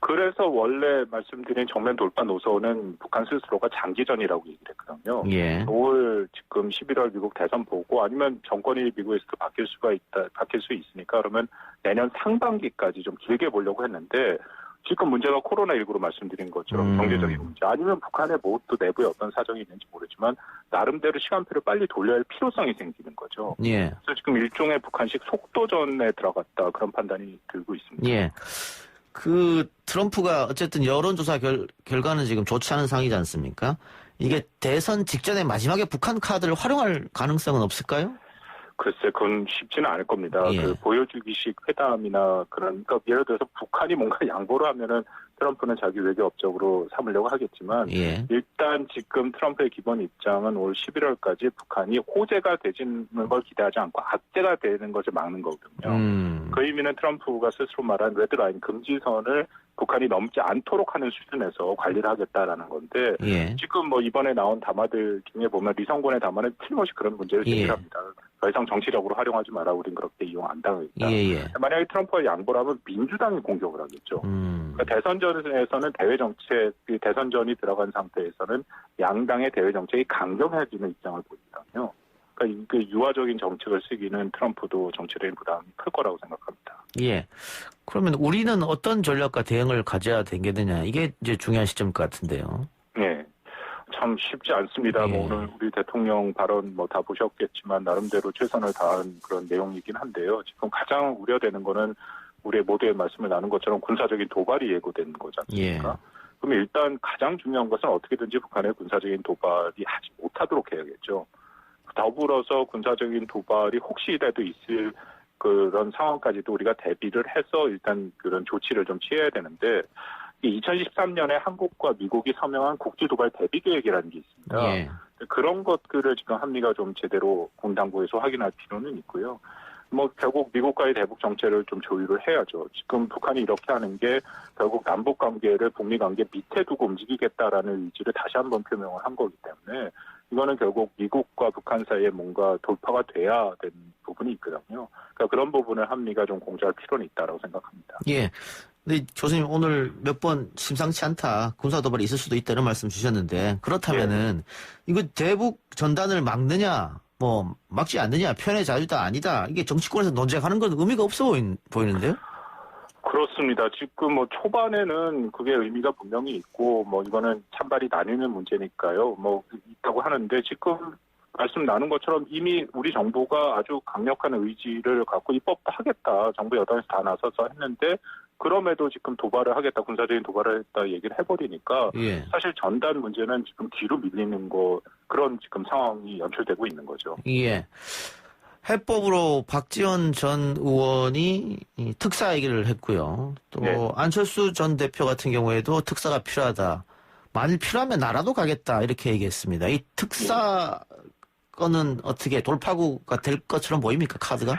Speaker 11: 그래서 원래 말씀드린 정면 돌파 노선은 북한 스스로가 장기전이라고 얘기를 했거든요.
Speaker 3: 예.
Speaker 11: 5월 지금 11월 미국 대선 보고 아니면 정권이 미국에서도 바뀔 수 있으니까 그러면 내년 상반기까지 좀 길게 보려고 했는데 지금 문제가 코로나19로 말씀드린 것처럼 경제적인 문제 아니면 북한의 뭐 또 내부에 어떤 사정이 있는지 모르지만 나름대로 시간표를 빨리 돌려야 할 필요성이 생기는 거죠.
Speaker 3: 예.
Speaker 11: 그래서 지금 일종의 북한식 속도전에 들어갔다 그런 판단이 들고 있습니다.
Speaker 3: 예. 그 트럼프가 어쨌든 여론조사 결과는 지금 좋지 않은 상황이지 않습니까? 이게 대선 직전에 마지막에 북한 카드를 활용할 가능성은 없을까요?
Speaker 11: 글쎄, 그건 쉽지는 않을 겁니다.
Speaker 3: 예.
Speaker 11: 그 보여주기식 회담이나 그러니까 예를 들어서 북한이 뭔가 양보를 하면은 트럼프는 자기 외교 업적으로 삼으려고 하겠지만
Speaker 3: 예.
Speaker 11: 일단 지금 트럼프의 기본 입장은 올 11월까지 북한이 호재가 되지는 걸 기대하지 않고 악재가 되는 것을 막는 거거든요. 그 의미는 트럼프가 스스로 말한 레드라인 금지선을 북한이 넘지 않도록 하는 수준에서 관리를 하겠다라는 건데
Speaker 3: 예.
Speaker 11: 지금 뭐 이번에 나온 담화들 중에 보면 리성권의 담화는 틀림없이 그런 문제를 제기합니다. 더 이상 정치적으로 활용하지 마라. 우린 그렇게 이용 안 당하겠다.
Speaker 3: 예.
Speaker 11: 만약에 트럼프가 양보를 하면 민주당이 공격을 하겠죠. 그러니까 대선전에서는 대외 정책, 대선전이 들어간 상태에서는 양당의 대외 정책이 강경해지는 입장을 보이거든요. 그러니까 그 유화적인 정책을 쓰기는 트럼프도 정치적인 부담이 클 거라고 생각합니다.
Speaker 3: 예. 그러면 우리는 어떤 전략과 대응을 가져야 되겠느냐 이게 이제 중요한 시점일 것 같은데요.
Speaker 11: 네. 참 쉽지 않습니다.
Speaker 3: 예.
Speaker 11: 뭐 오늘 우리 대통령 발언 뭐 다 보셨겠지만 나름대로 최선을 다한 그런 내용이긴 한데요. 지금 가장 우려되는 거는 우리 모두의 말씀을 나눈 것처럼 군사적인 도발이 예고되는 거지 않습니까?
Speaker 3: 예.
Speaker 11: 그럼 일단 가장 중요한 것은 어떻게든지 북한의 군사적인 도발이 하지 못하도록 해야겠죠. 더불어서 군사적인 도발이 혹시라도 있을 그런 상황까지도 우리가 대비를 해서 일단 그런 조치를 좀 취해야 되는데 2013년에 한국과 미국이 서명한 국지도발 대비계획이라는 게 있습니다.
Speaker 3: 예.
Speaker 11: 그런 것들을 지금 한미가 좀 제대로 군당부에서 확인할 필요는 있고요. 뭐 결국 미국과의 대북 정책을 좀 조율을 해야죠. 지금 북한이 이렇게 하는 게 결국 남북 관계를 북미 관계 밑에 두고 움직이겠다라는 의지를 다시 한번 표명을 한 거기 때문에 이거는 결국 미국과 북한 사이에 뭔가 돌파가 돼야 되는 부분이 있거든요. 그러니까 그런 부분을 한미가 좀 공조할 필요는 있다고 생각합니다.
Speaker 3: 예. 근데 교수님 오늘 몇 번 심상치 않다. 군사 도발이 있을 수도 있다 이런 말씀 주셨는데 그렇다면은 이거 대북 전단을 막느냐 뭐 막지 않느냐 표현의 자유다 아니다. 이게 정치권에서 논쟁하는 건 의미가 없어 보이는데요?
Speaker 11: 그렇습니다. 지금 뭐 초반에는 그게 의미가 분명히 있고 뭐 이거는 찬발이 나뉘는 문제니까요. 뭐 있다고 하는데 지금 말씀 나눈 것처럼 이미 우리 정부가 아주 강력한 의지를 갖고 입법도 하겠다. 정부 여당에서 다 나서서 했는데 그럼에도 지금 도발을 하겠다. 군사적인 도발을 했다 얘기를 해버리니까
Speaker 3: 예.
Speaker 11: 사실 전단 문제는 지금 뒤로 밀리는 그런 지금 상황이 연출되고 있는 거죠.
Speaker 3: 예. 해법으로 박지원 전 의원이 특사 얘기를 했고요. 또 안철수 전 대표 같은 경우에도 특사가 필요하다. 만일 필요하면 나라도 가겠다 이렇게 얘기했습니다. 이 특사 건은 어떻게 돌파구가 될 것처럼 보입니까? 카드가?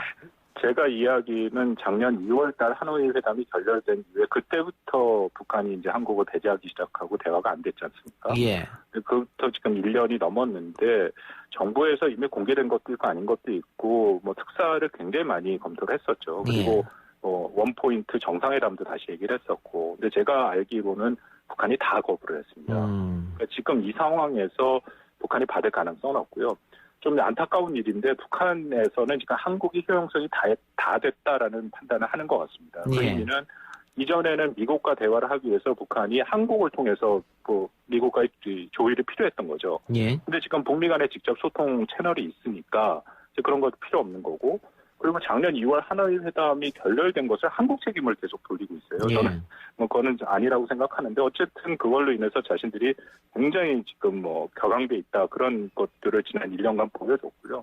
Speaker 11: 제가 이야기는 작년 2월달 하노이 회담이 결렬된 이후에 그때부터 북한이 이제 한국을 배제하기 시작하고 대화가 안 됐지 않습니까?
Speaker 3: 예.
Speaker 11: 그부터 지금 1년이 넘었는데 정부에서 이미 공개된 것도 있고 아닌 것도 있고 뭐 특사를 굉장히 많이 검토를 했었죠. 그리고 원포인트 정상회담도 다시 얘기를 했었고 근데 제가 알기로는 북한이 다 거부를 했습니다. 그러니까 지금 이 상황에서 북한이 받을 가능성은 없고요. 좀 안타까운 일인데 북한에서는 지금 한국이 효용성이 다 됐다라는 판단을 하는 것 같습니다. 그 의미는 이전에는 미국과 대화를 하기 위해서 북한이 한국을 통해서 미국과의 조율이 필요했던 거죠. 근데 지금 북미 간의 직접 소통 채널이 있으니까 이제 그런 것도 필요 없는 거고 그리고 작년 2월 하노이 회담이 결렬된 것을 한국 책임을 계속 돌리고 있어요. 저는 뭐 그거는 아니라고 생각하는데 어쨌든 그걸로 인해서 자신들이 굉장히 지금 뭐 격앙돼 있다 그런 것들을 지난 1년간 보여줬고요.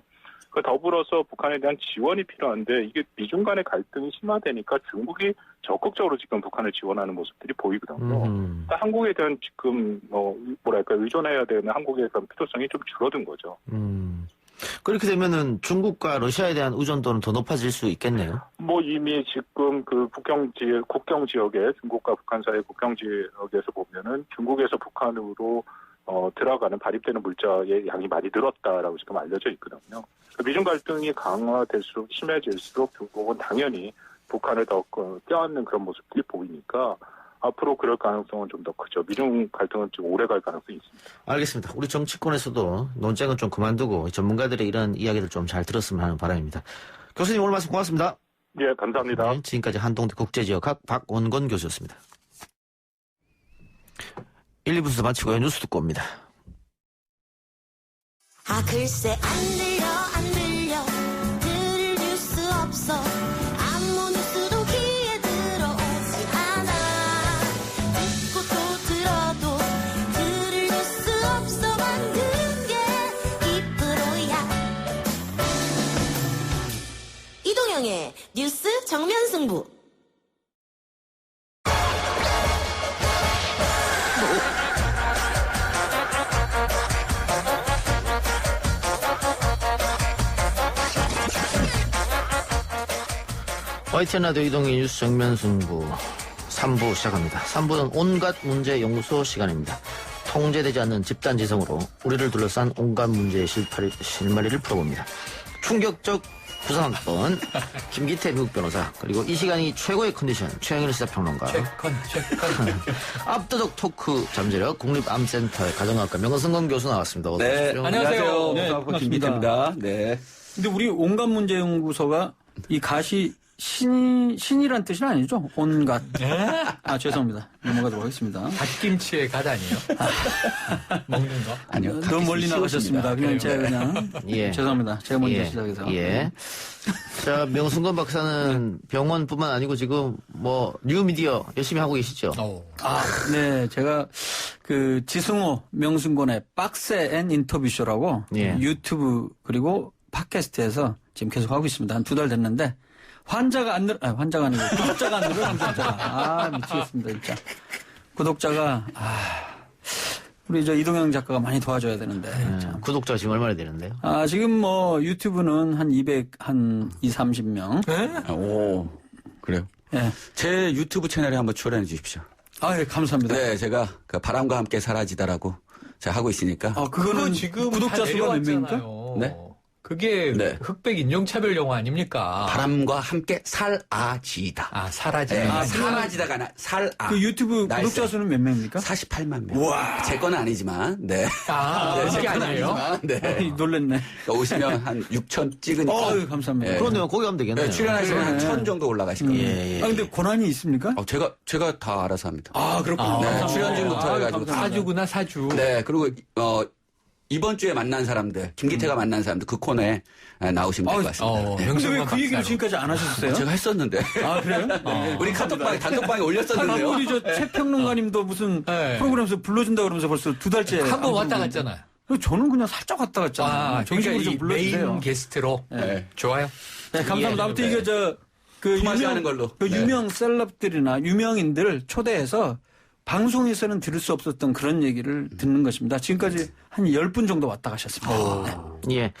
Speaker 11: 그 더불어서 북한에 대한 지원이 필요한데 이게 미중 간의 갈등이 심화되니까 중국이 적극적으로 지금 북한을 지원하는 모습들이 보이거든요. 그러니까 한국에 대한 지금 의존해야 되는 한국에 대한 필요성이 좀 줄어든 거죠.
Speaker 3: 그렇게 되면은 중국과 러시아에 대한 의존도는 더 높아질 수 있겠네요.
Speaker 11: 뭐 이미 지금 그 국경 지역에 중국과 북한 사이 국경 지역에서 보면은 중국에서 북한으로 들어가는 발입되는 물자의 양이 많이 늘었다라고 지금 알려져 있거든요. 미중 갈등이 강화될수록 심해질수록 중국은 당연히 북한을 더 껴안는 그런 모습들이 보이니까 앞으로 그럴 가능성은 좀 더 크죠. 미중 갈등은 좀 오래 갈 가능성이 있습니다.
Speaker 3: 알겠습니다. 우리 정치권에서도 논쟁은 좀 그만두고 전문가들의 이런 이야기들 좀 잘 들었으면 하는 바람입니다. 교수님 오늘 말씀 고맙습니다.
Speaker 11: 예, 감사합니다.
Speaker 3: 네, 지금까지 한동대 국제지역학 박원건 교수였습니다. 1, 2부에서 마치고요. 뉴스 듣고 옵니다.
Speaker 12: 아 글쎄 안 들려 들을 뉴스 없어 아무 뉴스도 귀에 들어오지 않아 듣고 또 들어도 들을 뉴스 없어 만드는 게 이프로야 이동영의 뉴스 정면 승부.
Speaker 3: YTN 라디오 이동의 뉴스 정면 승부 3부 시작합니다. 3부는 온갖 문제 연구소 시간입니다. 통제되지 않는 집단지성으로 우리를 둘러싼 온갖 문제의 실마리를 풀어봅니다. 충격적 구상권 김기태 미국 변호사 그리고 이 시간이 최고의 컨디션 최영일 시사평론가
Speaker 13: 최컨
Speaker 3: 압도적 토크 잠재력 국립암센터의 가정학과 명성건 교수 나왔습니다. 어서
Speaker 13: 네,
Speaker 3: 오십시오.
Speaker 13: 안녕하세요.
Speaker 14: 네,
Speaker 13: 김기태입니다. 네.
Speaker 14: 근데 우리 온갖 문제 연구소가 이 갓이 신이란 뜻은 아니죠? 온갖. 아, 죄송합니다. 넘어가도록 하겠습니다.
Speaker 13: 갓김치의 갓 아니에요? 먹는 거?
Speaker 14: 아니요. 너무 멀리 나가셨습니다. 그냥 제가 그냥.
Speaker 3: 예.
Speaker 14: 죄송합니다. 제가 먼저 시작해서.
Speaker 3: 예. 자, 명승건 박사는 병원뿐만 아니고 지금 뭐 뉴미디어 열심히 하고 계시죠?
Speaker 14: 네. 제가 그 지승호 명승건의 박스 앤 인터뷰쇼라고 유튜브 그리고 팟캐스트에서 지금 계속 하고 있습니다. 한 2달 됐는데 환자가 아니고 구독자가 안 늘어요. 구독자가. 미치겠습니다, 진짜. 구독자가 우리 저 이동영 작가가 많이 도와줘야 되는데.
Speaker 3: 구독자 지금 얼마나 되는데요?
Speaker 14: 지금 뭐 유튜브는 한 30명.
Speaker 15: 오, 그래요?
Speaker 14: 네.
Speaker 15: 제 유튜브 채널에 한번 출연해 주십시오.
Speaker 14: 예, 감사합니다.
Speaker 15: 네, 제가 그 바람과 함께 사라지다라고 제가 하고 있으니까.
Speaker 14: 그거는
Speaker 13: 지금
Speaker 14: 구독자 수가 몇 명입니까?
Speaker 15: 네.
Speaker 13: 그게 흑백 인종차별 영화 아닙니까?
Speaker 15: 바람과 함께 사라지다.
Speaker 13: 사라지다.
Speaker 15: 사라지다가 아니라
Speaker 14: 그 유튜브 구독자 수는 몇 명입니까?
Speaker 15: 48만 명.
Speaker 14: 우와.
Speaker 15: 제 건 아니지만, 네.
Speaker 13: 제 건 아니에요?
Speaker 15: 네.
Speaker 14: 놀랬네.
Speaker 15: 오시면 한 6천 찍으니까.
Speaker 14: 감사합니다.
Speaker 3: 네. 그러네요. 거기 가면 되겠네요.
Speaker 15: 네, 출연하시면 한 1,000 정도 올라가실 거예요.
Speaker 14: 근데 권한이 있습니까?
Speaker 15: 제가 다 알아서 합니다.
Speaker 14: 그렇군요.
Speaker 15: 네, 출연진부터 해가지고.
Speaker 13: 사주구나, 사주.
Speaker 15: 네, 그리고, 이번 주에 만난 사람들, 김기태가 만난 사람들 그 코너에 나오시면 될 것 같습니다.
Speaker 14: 근데 왜 그 얘기를 지금까지 안 하셨어요?
Speaker 15: 제가 했었는데.
Speaker 14: 그래요?
Speaker 15: 우리 단톡방에 올렸었는데요.
Speaker 14: 우리 최 평론가님도 무슨 프로그램에서 불러준다 그러면서 벌써 2달째.
Speaker 13: 한 번 왔다 갔잖아요.
Speaker 14: 저는 그냥 살짝 왔다 갔잖아요. 정식으로 좀 불러주세요.
Speaker 13: 메인 게스트로.
Speaker 15: 네.
Speaker 13: 좋아요.
Speaker 14: 네, 감사합니다. 아무튼 이게 유명 셀럽들이나 유명인들 초대해서 방송에서는 들을 수 없었던 그런 얘기를 듣는 것입니다. 지금까지 한 10분 정도 왔다 가셨습니다.
Speaker 3: 예.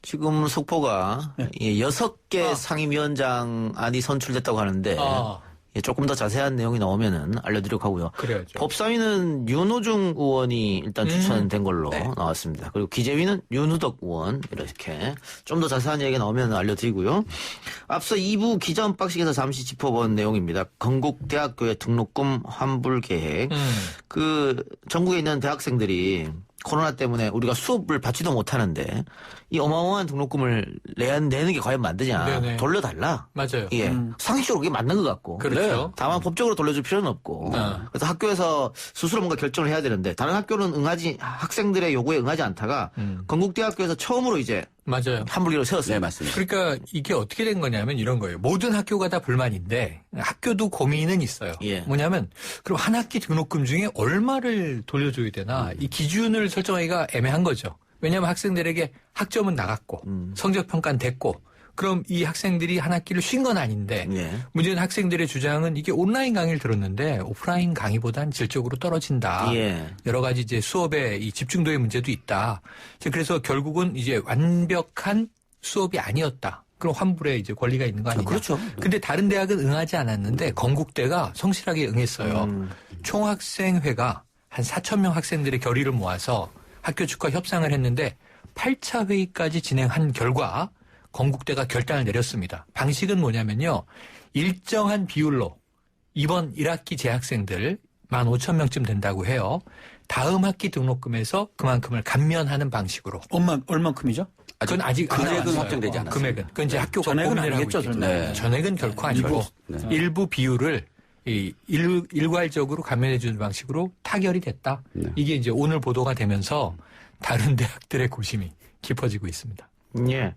Speaker 3: 지금 속보가 6개 상임위원장안이 선출됐다고 하는데 조금 더 자세한 내용이 나오면은 알려드리려고 하고요.
Speaker 13: 그래야죠.
Speaker 3: 법사위는 윤호중 의원이 일단 추천된 걸로 나왔습니다. 그리고 기재위는 윤우덕 의원 이렇게 좀 더 자세한 얘기가 나오면 알려드리고요. 앞서 2부 기자 언박싱에서 잠시 짚어본 내용입니다. 건국대학교의 등록금 환불 계획. 그 전국에 있는 대학생들이 코로나 때문에 우리가 수업을 받지도 못하는데 이 어마어마한 등록금을 내는 게 과연 맞느냐.
Speaker 13: 네네.
Speaker 3: 돌려달라.
Speaker 13: 맞아요.
Speaker 3: 예. 상식적으로 그게 맞는 것 같고.
Speaker 13: 그렇죠.
Speaker 3: 다만 법적으로 돌려줄 필요는 없고. 그래서 학교에서 스스로 뭔가 결정을 해야 되는데 다른 학교는 학생들의 요구에 응하지 않다가 건국대학교에서 처음으로 이제
Speaker 13: 맞아요.
Speaker 3: 환불기로 세웠어요.
Speaker 15: 네, 맞습니다.
Speaker 13: 그러니까 이게 어떻게 된 거냐면 이런 거예요. 모든 학교가 다 불만인데 학교도 고민은 있어요. 뭐냐면 그럼 한 학기 등록금 중에 얼마를 돌려줘야 되나 이 기준을 설정하기가 애매한 거죠. 왜냐하면 학생들에게 학점은 나갔고 성적평가는 됐고 그럼 이 학생들이 한 학기를 쉰 건 아닌데 문제는 학생들의 주장은 이게 온라인 강의를 들었는데 오프라인 강의보단 질적으로 떨어진다. 여러 가지 이제 수업의 이 집중도의 문제도 있다. 그래서 결국은 이제 완벽한 수업이 아니었다. 그럼 환불에 이제 권리가 있는 거 아니냐.
Speaker 15: 그렇죠.
Speaker 13: 근데 다른 대학은 응하지 않았는데 건국대가 성실하게 응했어요. 총학생회가 한 4,000명 학생들의 결의를 모아서 학교 측과 협상을 했는데 8차 회의까지 진행한 결과 건국대가 결단을 내렸습니다. 방식은 뭐냐면요. 일정한 비율로 이번 1학기 재학생들 15,000명쯤 된다고 해요. 다음 학기 등록금에서 그만큼을 감면하는 방식으로.
Speaker 14: 얼만큼이죠?
Speaker 13: 그건 아직
Speaker 15: 금액은 확정되지 않았어요.
Speaker 13: 금액은. 그건 이제 학교가
Speaker 14: 전액은
Speaker 13: 고민을
Speaker 14: 아니겠죠,
Speaker 13: 하고 있겠죠.
Speaker 15: 네.
Speaker 13: 전액은 결코 아니고 일부 비율을 일괄적으로 감면해 주는 방식으로 타결이 됐다.
Speaker 15: 네.
Speaker 13: 이게 이제 오늘 보도가 되면서 다른 대학들의 고심이 깊어지고 있습니다.
Speaker 3: 예.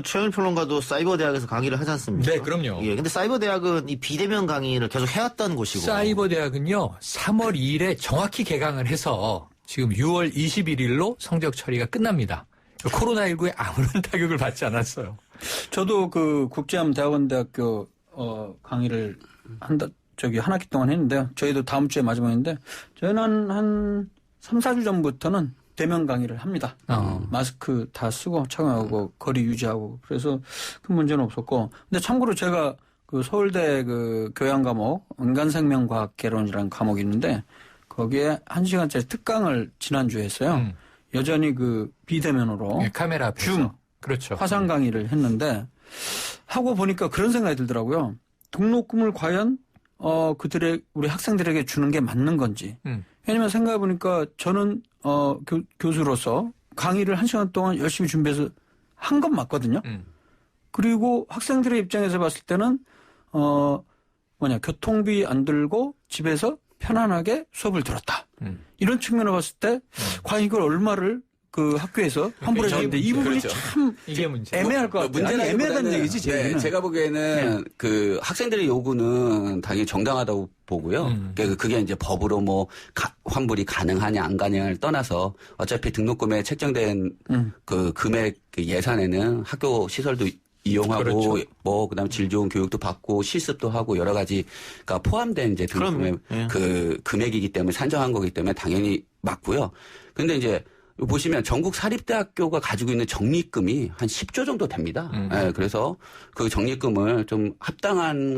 Speaker 3: 최영일 평론가도 사이버 대학에서 강의를 하지 않습니까?
Speaker 13: 네, 그럼요.
Speaker 3: 예. 근데 사이버 대학은 이 비대면 강의를 계속 해왔던 곳이고.
Speaker 13: 사이버 대학은요, 3월 2일에 정확히 개강을 해서 지금 6월 21일로 성적 처리가 끝납니다. 코로나19에 아무런 타격을 받지 않았어요.
Speaker 14: 저도 그 국제암대학원대학교 강의를 한 학기 동안 했는데요. 저희도 다음 주에 마지막인데 저희는 한 3, 4주 전부터는 대면 강의를 합니다. 마스크 다 쓰고 착용하고 거리 유지하고 그래서 큰 문제는 없었고. 근데 참고로 제가 그 서울대 그 교양 과목 인간생명과학개론이라는 과목이 있는데 거기에 1시간짜리 특강을 지난주에 했어요. 여전히 그 비대면으로
Speaker 13: 네, 카메라 앞에서.
Speaker 14: 줌
Speaker 13: 그렇죠.
Speaker 14: 화상 강의를 했는데 하고 보니까 그런 생각이 들더라고요. 등록금을 과연 우리 학생들에게 주는 게 맞는 건지. 왜냐면 생각해 보니까 저는 교수로서 강의를 1시간 동안 열심히 준비해서 한 건 맞거든요. 그리고 학생들의 입장에서 봤을 때는 교통비 안 들고 집에서 편안하게 수업을 들었다. 이런 측면을 봤을 때 과연 이걸 얼마를 그 학교에서 환불해 주는데 이 부분이
Speaker 15: 그렇죠.
Speaker 14: 참
Speaker 13: 이게 문제.
Speaker 14: 애매할 것 같아요. 아니, 애매하다는 얘기지 제가.
Speaker 15: 네, 제가 보기에는 그 학생들의 요구는 당연히 정당하다고 보고요. 그게 이제 법으로 뭐 환불이 가능하냐 안 가능냐를 떠나서 어차피 등록금에 책정된 그 금액 그 예산에는 학교 시설도 이용하고
Speaker 13: 그렇죠.
Speaker 15: 뭐 그다음 질 좋은 교육도 받고 실습도 하고 여러 가지가 포함된 이제 등록금의 그 금액이기 때문에 산정한 거기 때문에 당연히 맞고요. 근데 이제 보시면 전국 사립대학교가 가지고 있는 적립금이 한 10조 정도 됩니다. 네, 그래서 그 적립금을 좀 합당한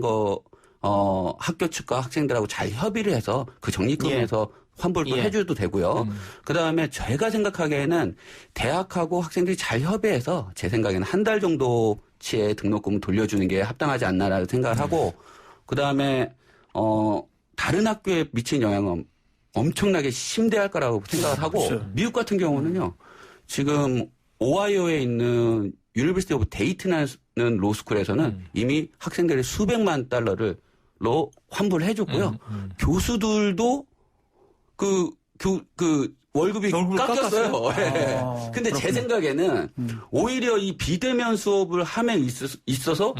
Speaker 15: 학교 측과 학생들하고 잘 협의를 해서 그 적립금에서 환불도 해줘도 되고요. 그 다음에 제가 생각하기에는 대학하고 학생들이 잘 협의해서 제 생각에는 한 달 정도치의 등록금을 돌려주는 게 합당하지 않나라는 생각을 하고 그 다음에 다른 학교에 미친 영향은 엄청나게 심대할 거라고 생각을 하고 미국 같은 경우는요. 지금 오하이오에 있는 유니버시티 오브 데이트라는 로스쿨에서는 이미 학생들의 수백만 달러를 환불해 줬고요. 교수들도 그 월급이 깎였어요. 네. 근데 제 생각에는 오히려 이 비대면 수업을 함에 있어서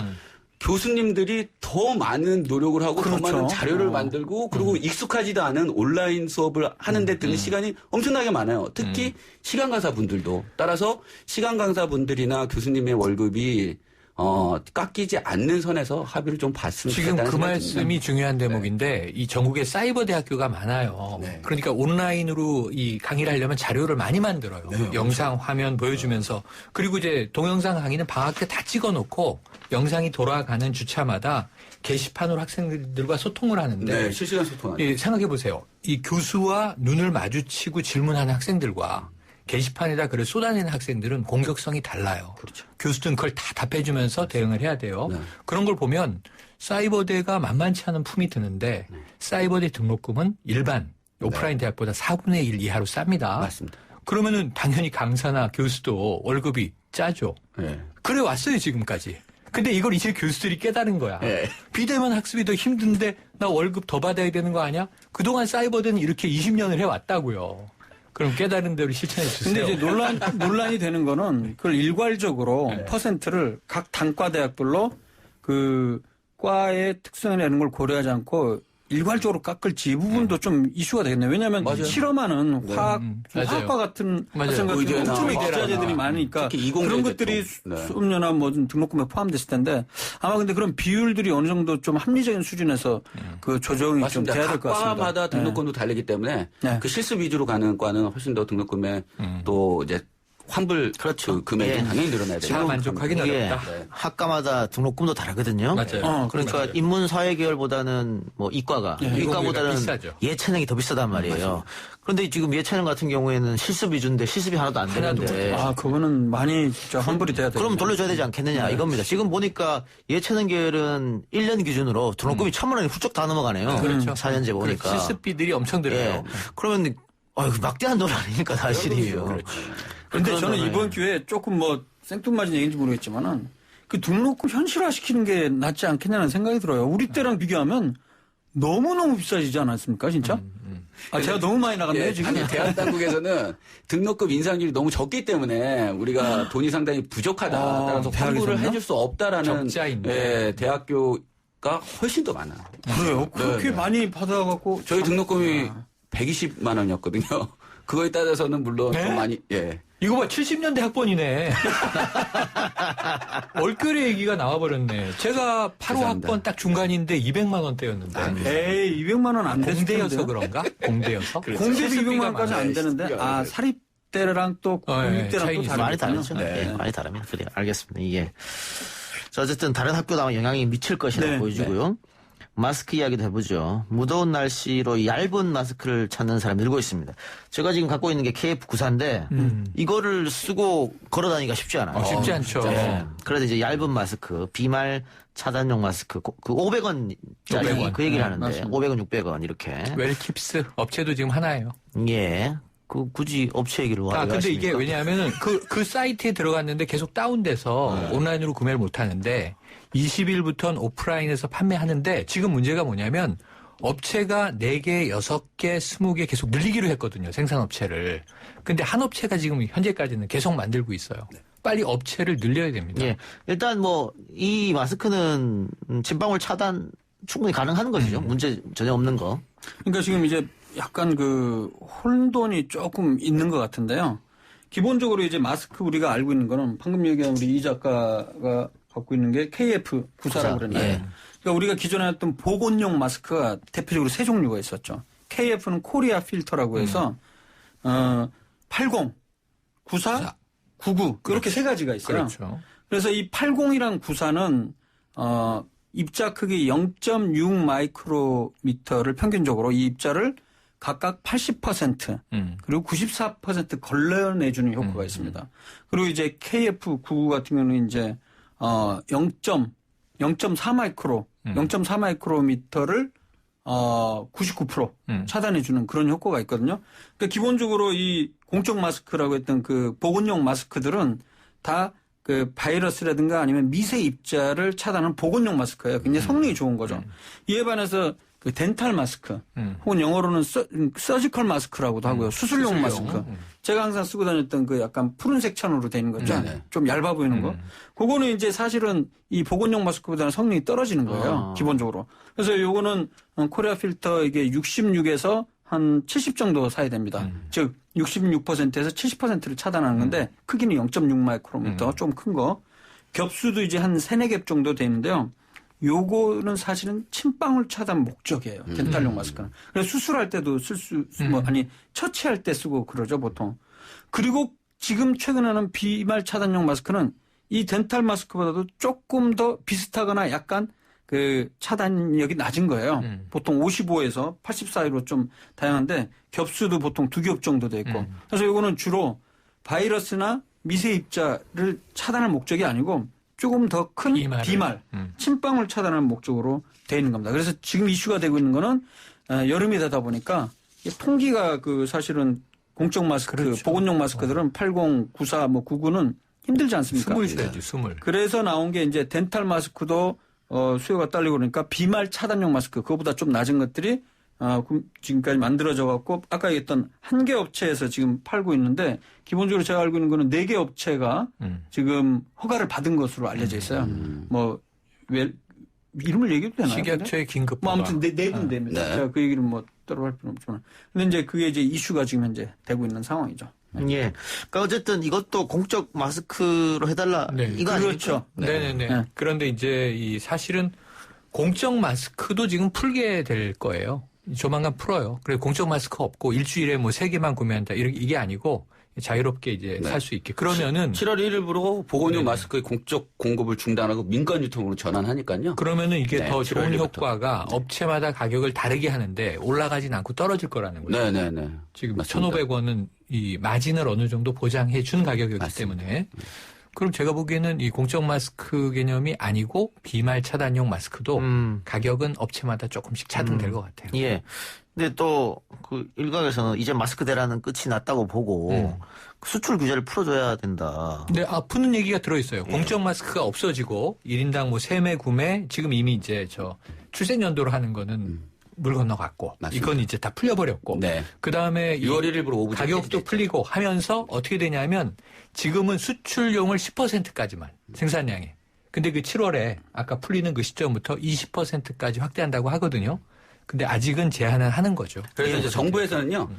Speaker 15: 교수님들이 더 많은 노력을 하고 더 많은 자료를 만들고 그리고 익숙하지도 않은 온라인 수업을 하는 데 드는 시간이 엄청나게 많아요. 특히 시간 강사분들도. 따라서 시간 강사분들이나 교수님의 월급이 깎이지 않는 선에서 합의를 좀 봤으면
Speaker 13: 지금
Speaker 15: 좋겠다는
Speaker 13: 그
Speaker 15: 생각이
Speaker 13: 말씀이
Speaker 15: 듭니다.
Speaker 13: 중요한 대목인데 이 전국에 사이버 대학교가 많아요. 그러니까 온라인으로 이 강의를 하려면 자료를 많이 만들어요. 영상, 화면 보여주면서 그리고 이제 동영상 강의는 방학 때 다 찍어놓고 영상이 돌아가는 주차마다 게시판으로 학생들과 소통을 하는데
Speaker 15: 실시간 소통하죠.
Speaker 13: 생각해 보세요. 이 교수와 눈을 마주치고 질문하는 학생들과 게시판에다 글을 쏟아내는 학생들은 공격성이 달라요. 그렇죠. 교수들은 그걸 다 답해주면서 대응을 해야 돼요. 그런 걸 보면 사이버대가 만만치 않은 품이 드는데 사이버대 등록금은 일반 오프라인 대학보다 4분의 1 이하로 쌉니다.
Speaker 15: 맞습니다.
Speaker 13: 그러면은 당연히 강사나 교수도 월급이 짜죠. 그래 왔어요 지금까지. 근데 이걸 이제 교수들이 깨달은 거야. 비대면 학습이 더 힘든데 나 월급 더 받아야 되는 거 아니야? 그동안 사이버대는 이렇게 20년을 해왔다고요. 그럼 깨달은 대로 실천해 주세요.
Speaker 14: 근데 이제 논란이 되는 거는 그걸 일괄적으로 퍼센트를 각 단과대학별로 그 과의 특성이나 이런 걸 고려하지 않고 일괄적으로 깎을지 이 부분도 좀 이슈가 되겠네요. 왜냐하면 실험하는 화학과 같은 학생 같은 경우 엄청나게 기자재들이 많으니까 그런 것들이 수업료나 뭐 등록금에 포함됐을 텐데 아마 근데 그런 비율들이 어느 정도 좀 합리적인 수준에서 그 조정이 좀 돼야 될 것 같습니다.
Speaker 15: 각 과마다 등록금도 다르기 때문에 그 실습 위주로 가는 과는 훨씬 더 등록금에 또 이제 환불
Speaker 3: 그렇죠.
Speaker 15: 그 금액이
Speaker 3: 예.
Speaker 15: 당연히 늘어나야 돼요.
Speaker 13: 다 만족하기는 어렵다.
Speaker 3: 네. 학과마다 등록금도 다르거든요.
Speaker 13: 맞아요.
Speaker 3: 그러니까
Speaker 13: 맞아요.
Speaker 3: 인문사회 계열보다는 뭐 이과가 이과보다는
Speaker 13: 비싸죠.
Speaker 3: 예체능이 더 비싸단 말이에요. 그런데 지금 예체능 같은 경우에는 실습 위주인데 실습이 하나도 안 되는데.
Speaker 14: 아, 그거는 많이 진짜 환불이 돼야 돼요.
Speaker 3: 그럼 돌려줘야 되지 않겠느냐 이겁니다. 지금 보니까 예체능 계열은 1년 기준으로 등록금이 1,000만 원이 훌쩍 다 넘어가네요.
Speaker 13: 그렇죠.
Speaker 3: 4년제 보니까.
Speaker 13: 실습비들이 엄청 들어요.
Speaker 3: 예. 그러면 막대한 돈 아닙니까 사실이에요.
Speaker 14: 그런데 저는 이번 기회에 조금 뭐 생뚱맞은 얘기인지 모르겠지만은 그 등록금 현실화시키는 게 낫지 않겠냐는 생각이 들어요. 우리 때랑 비교하면 너무너무 비싸지지 않았습니까, 진짜? 제가 너무 많이 나갔네요,
Speaker 15: 예,
Speaker 14: 지금.
Speaker 15: 아니, 대학 당국에서는 등록금 인상률이 너무 적기 때문에 우리가 돈이 상당히 부족하다. 따라서 환불을 해줄 수 없다라는 예, 대학교가 훨씬 더 많아요.
Speaker 14: 그래요? 그렇게 많이 받아갖고.
Speaker 15: 저희 등록금이 120만 원이었거든요. 그거에 따라서는 물론 좀 많이, 예.
Speaker 13: 이거 봐, 70년대 학번이네. 얼결에 얘기가 나와버렸네. 제가 8호 학번 딱 중간인데 200만 원대였는데.
Speaker 14: 에이, 200만 원 안 됐을
Speaker 13: 공대여서 그런가? 공대여서?
Speaker 14: 공대도 200만 원까지 안 되는데, 사립대랑 또 공립대랑 또
Speaker 3: 많이 다르죠.
Speaker 14: 네.
Speaker 3: 네, 많이 다릅니다. 그래요. 알겠습니다. 이게. 자, 어쨌든 다른 학교도 영향이 미칠 것이라고 보여지고요. 마스크 이야기도 해보죠. 무더운 날씨로 얇은 마스크를 찾는 사람이 늘고 있습니다. 제가 지금 갖고 있는 게 KF94인데 이거를 쓰고 걸어다니기가 쉽지 않아요.
Speaker 13: 쉽지 않죠.
Speaker 3: 네. 그래서 이제 얇은 마스크, 비말 차단용 마스크, 그 500원짜리
Speaker 13: 500원.
Speaker 3: 그 얘기를 하는데
Speaker 13: 맞습니다.
Speaker 3: 500원, 600원 이렇게.
Speaker 13: 웰킵스 업체도 지금 하나예요.
Speaker 3: 예. 굳이 업체 얘기를 왜
Speaker 13: 근데
Speaker 3: 하십니까?
Speaker 13: 이게 왜냐하면은 그 사이트에 들어갔는데 계속 다운돼서 온라인으로 구매를 못 하는데 20일부터는 오프라인에서 판매하는데 지금 문제가 뭐냐면 업체가 4개, 6개, 20개 계속 늘리기로 했거든요. 생산업체를. 근데 한 업체가 지금 현재까지는 계속 만들고 있어요. 빨리 업체를 늘려야 됩니다.
Speaker 3: 예. 일단 뭐 이 마스크는 침방울 차단 충분히 가능한 것이죠. 문제 전혀 없는 거.
Speaker 14: 그러니까 지금 이제 약간 그 혼돈이 조금 있는 것 같은데요. 기본적으로 이제 마스크 우리가 알고 있는 거는 방금 얘기한 우리 이 작가가 갖고 있는 게 KF94라고 그랬나요?
Speaker 3: 예.
Speaker 14: 그러니까 우리가 기존에 했던 보건용 마스크가 대표적으로 3종류가 있었죠. KF는 코리아 필터라고 해서 80, 94, 99 이렇게 3가지가 있어요.
Speaker 13: 그렇죠.
Speaker 14: 그래서 이 80이랑 94는 입자 크기 0.6 마이크로미터를 평균적으로 이 입자를 각각 80% 그리고 94% 걸러내주는 효과가 있습니다. 그리고 이제 KF99 같은 경우는 이제 0.4 마이크로 0.4 마이크로미터를 99% 차단해주는 그런 효과가 있거든요. 그러니까 기본적으로 이 공적 마스크라고 했던 그 보건용 마스크들은 다 그 바이러스라든가 아니면 미세 입자를 차단하는 보건용 마스크예요. 굉장히 성능이 좋은 거죠. 이에 반해서 그 덴탈 마스크 혹은 영어로는 서지컬 마스크라고도 하고요. 수술용 마스크. 제가 항상 쓰고 다녔던 그 약간 푸른색 천으로 되는 거죠. 좀 얇아 보이는 거. 그거는 이제 사실은 이 보건용 마스크보다는 성능이 떨어지는 거예요. 기본적으로. 그래서 요거는 코리아 필터 이게 66에서 한 70 정도 사야 됩니다. 즉 66%에서 70%를 차단하는 건데 크기는 0.6 마이크로미터 좀 큰 거. 겹수도 이제 한 3, 4겹 정도 되는데요. 요거는 사실은 침방울 차단 목적이에요. 덴탈용 마스크는. 그래서 수술할 때도 처치할 때 쓰고 그러죠, 보통. 그리고 지금 최근에는 비말 차단용 마스크는 이 덴탈 마스크보다도 조금 더 비슷하거나 약간 그 차단력이 낮은 거예요. 보통 55에서 80 사이로 좀 다양한데 겹수도 보통 2겹 정도 돼 있고. 그래서 요거는 주로 바이러스나 미세 입자를 차단할 목적이 아니고 조금 더 큰 비말, 침방울 차단하는 목적으로 되어 있는 겁니다. 그래서 지금 이슈가 되고 있는 거는 여름이 되다 보니까 통기가 그 사실은 공적 마스크, 그렇죠. 보건용 마스크들은 80, 94, 99는 힘들지 않습니까?
Speaker 13: 숨을 쉬어야지, 숨을.
Speaker 14: 그래서 나온 게 이제 덴탈 마스크도 수요가 딸리고 그러니까 비말 차단용 마스크, 그거보다 좀 낮은 것들이 지금까지 만들어져 갖고 아까 얘기했던 한 개 업체에서 지금 팔고 있는데 기본적으로 제가 알고 있는 거는 4개 업체가 지금 허가를 받은 것으로 알려져 있어요. 뭐 이름을 얘기해도 되나요?
Speaker 13: 식약처의 긴급 허가.
Speaker 14: 뭐 아무튼 네 군데입니다.
Speaker 15: 네.
Speaker 14: 제가 그 얘기를 뭐 따로 할 필요는 없지만. 근데 이제 그게 이제 이슈가 지금 현재 되고 있는 상황이죠.
Speaker 3: 예. 그러니까 어쨌든 이것도 공적 마스크로 해달라. 이거
Speaker 14: 그렇죠.
Speaker 13: 네네네. 그런데 이제 이 사실은 공적 마스크도 지금 풀게 될 거예요. 조만간 풀어요. 그래서 공적 마스크 없고 일주일에 뭐 3개만 구매한다. 이게 아니고 자유롭게 이제 살 수 있게. 그러면은
Speaker 15: 7월 1일부로 보건용 마스크의 공적 공급을 중단하고 민간 유통으로 전환하니까요.
Speaker 13: 그러면은 이게 더 좋은
Speaker 15: 1일부터.
Speaker 13: 효과가 업체마다 가격을 다르게 하는데 올라가진 않고 떨어질 거라는 거죠.
Speaker 15: 네네네.
Speaker 13: 지금
Speaker 15: 맞습니다.
Speaker 13: 1,500원은 이 마진을 어느 정도 보장해 준 가격이기
Speaker 15: 맞습니다.
Speaker 13: 때문에 그럼 제가 보기에는 이 공적 마스크 개념이 아니고 비말 차단용 마스크도 가격은 업체마다 조금씩 차등될 것 같아요.
Speaker 3: 예. 근데 또 그 일각에서는 이제 마스크 대란은 끝이 났다고 보고 수출 규제를 풀어줘야 된다.
Speaker 13: 근데 푸는 얘기가 들어있어요. 공적 마스크가 없어지고 1인당 뭐 세매 구매 지금 이미 이제 저 출생연도로 하는 거는 물 건너갔고
Speaker 15: 맞습니다.
Speaker 13: 이건 이제 다 풀려버렸고
Speaker 15: 네.
Speaker 13: 그다음에
Speaker 15: 6월 1일부로 오브
Speaker 13: 가격도 풀리고 하면서 어떻게 되냐면 지금은 수출용을 10%까지만 생산량에 근데 그 7월에 아까 풀리는 그 시점부터 20%까지 확대한다고 하거든요. 근데 아직은 제한을 하는 거죠.
Speaker 15: 그래서 이제 정부에서는요,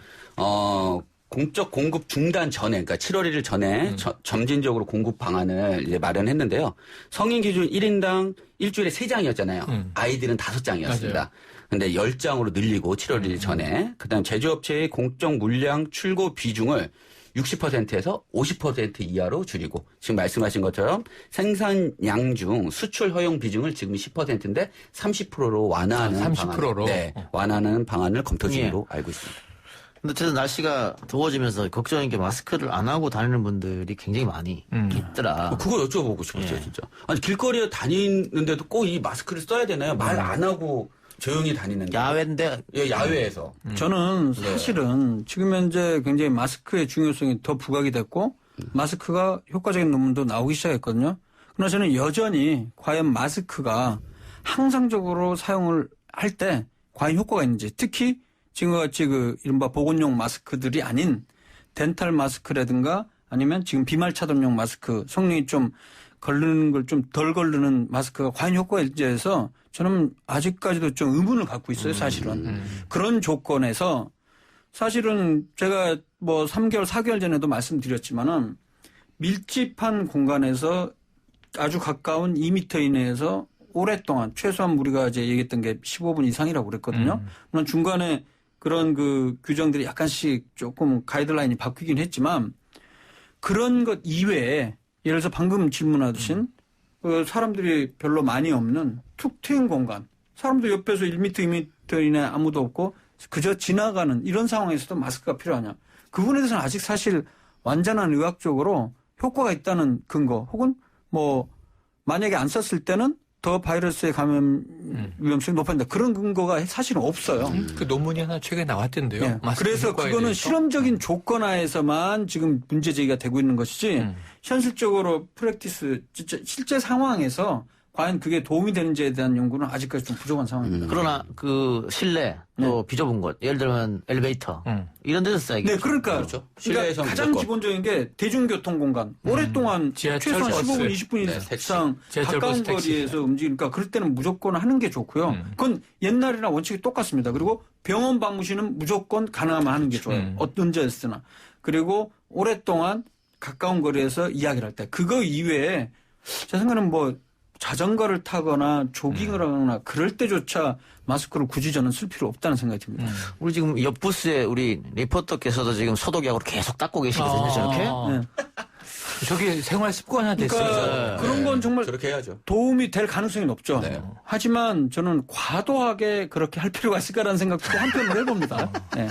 Speaker 15: 공적 공급 중단 전에, 그러니까 7월 1일 전에 점진적으로 공급 방안을 이제 마련했는데요. 성인 기준 1인당 일주일에 3장이었잖아요. 아이들은 5장이었습니다.
Speaker 13: 맞아요.
Speaker 15: 근데 10장으로 늘리고 7월 1일 전에, 그 다음 제조업체의 공적 물량 출고 비중을 60%에서 50% 이하로 줄이고 지금 말씀하신 것처럼 생산량 중 수출 허용 비중을 지금 10%인데 30%로 완화하는
Speaker 13: 30%로?
Speaker 15: 완화하는 방안을 검토 중으로 알고 있습니다.
Speaker 3: 근데 어쨌든 날씨가 더워지면서 걱정인 게 마스크를 안 하고 다니는 분들이 굉장히 많이 있더라.
Speaker 15: 그거 여쭤보고 싶었어요, 진짜. 아니 길거리에 다니는데도 꼭 이 마스크를 써야 되나요? 말 안 하고 조용히 다니는데.
Speaker 3: 야외인데?
Speaker 15: 예, 야외에서.
Speaker 14: 저는 사실은 지금 현재 굉장히 마스크의 중요성이 더 부각이 됐고 마스크가 효과적인 논문도 나오기 시작했거든요. 그러나 저는 여전히 과연 마스크가 항상적으로 사용을 할 때 과연 효과가 있는지 특히 지금과 같이 그 이른바 보건용 마스크들이 아닌 덴탈 마스크라든가 아니면 지금 비말 차단용 마스크 성능이 좀 걸르는 걸 좀 덜 걸르는 마스크가 과연 효과가 있는지 해서 저는 아직까지도 좀 의문을 갖고 있어요, 사실은. 그런 조건에서 사실은 제가 뭐 3개월, 4개월 전에도 말씀드렸지만은 밀집한 공간에서 아주 가까운 2m 이내에서 오랫동안 최소한 우리가 이제 얘기했던 게 15분 이상이라고 그랬거든요. 물론 중간에 그런 그 규정들이 약간씩 조금 가이드라인이 바뀌긴 했지만 그런 것 이외에 예를 들어서 방금 질문하신 그 사람들이 별로 많이 없는 툭 트인 공간, 사람들 옆에서 1m, 2m 이내 아무도 없고 그저 지나가는 이런 상황에서도 마스크가 필요하냐. 그 부분에 대해서는 아직 사실 완전한 의학적으로 효과가 있다는 근거 혹은 뭐 만약에 안 썼을 때는 더 바이러스의 감염 위험성이 높아진다. 그런 근거가 사실은 없어요.
Speaker 13: 그 논문이 하나 최근에 나왔던데요.
Speaker 14: 네. 그래서 그거는
Speaker 13: 대해서?
Speaker 14: 실험적인 조건 하에서만 지금 문제 제기가 되고 있는 것이지 현실적으로 프랙티스 실제 상황에서 과연 그게 도움이 되는지에 대한 연구는 아직까지 좀 부족한 상황입니다.
Speaker 3: 그러나 그 실내 또 비좁은 곳, 예를 들면 엘리베이터 이런 데서 써야겠죠.
Speaker 14: 네, 그러니까,
Speaker 15: 그렇죠.
Speaker 14: 그러니까
Speaker 15: 실내에서
Speaker 14: 가장
Speaker 15: 무조건.
Speaker 14: 기본적인 게 대중교통 공간. 오랫동안
Speaker 13: 지하철,
Speaker 14: 최소한
Speaker 13: 버스.
Speaker 14: 15분, 20분
Speaker 15: 네, 택시.
Speaker 14: 이상
Speaker 13: 지하철,
Speaker 14: 가까운
Speaker 13: 버스, 택시.
Speaker 14: 거리에서 움직이니까 그럴 때는 무조건 하는 게 좋고요. 그건 옛날이랑 원칙이 똑같습니다. 그리고 병원 방문시는 무조건 가능하면 하는 게 좋아요. 어떤 데서나. 그리고 오랫동안 가까운 거리에서 이야기를 할 때. 그거 이외에 제 생각에는 뭐 자전거를 타거나 조깅을 하거나 그럴 때조차 마스크를 굳이 저는 쓸 필요 없다는 생각이 듭니다.
Speaker 3: 우리 지금 옆 부스에 우리 리포터께서도 지금 소독약으로 계속 닦고 계시거든요, 저렇게.
Speaker 14: 네.
Speaker 13: 저게 생활 습관 하나 됐어요.
Speaker 14: 그러니까 그런 건 정말
Speaker 15: 그렇게 해야죠.
Speaker 14: 도움이 될 가능성이 높죠.
Speaker 15: 네.
Speaker 14: 하지만 저는 과도하게 그렇게 할 필요가 있을까라는 생각도 한편으로 해봅니다. 네.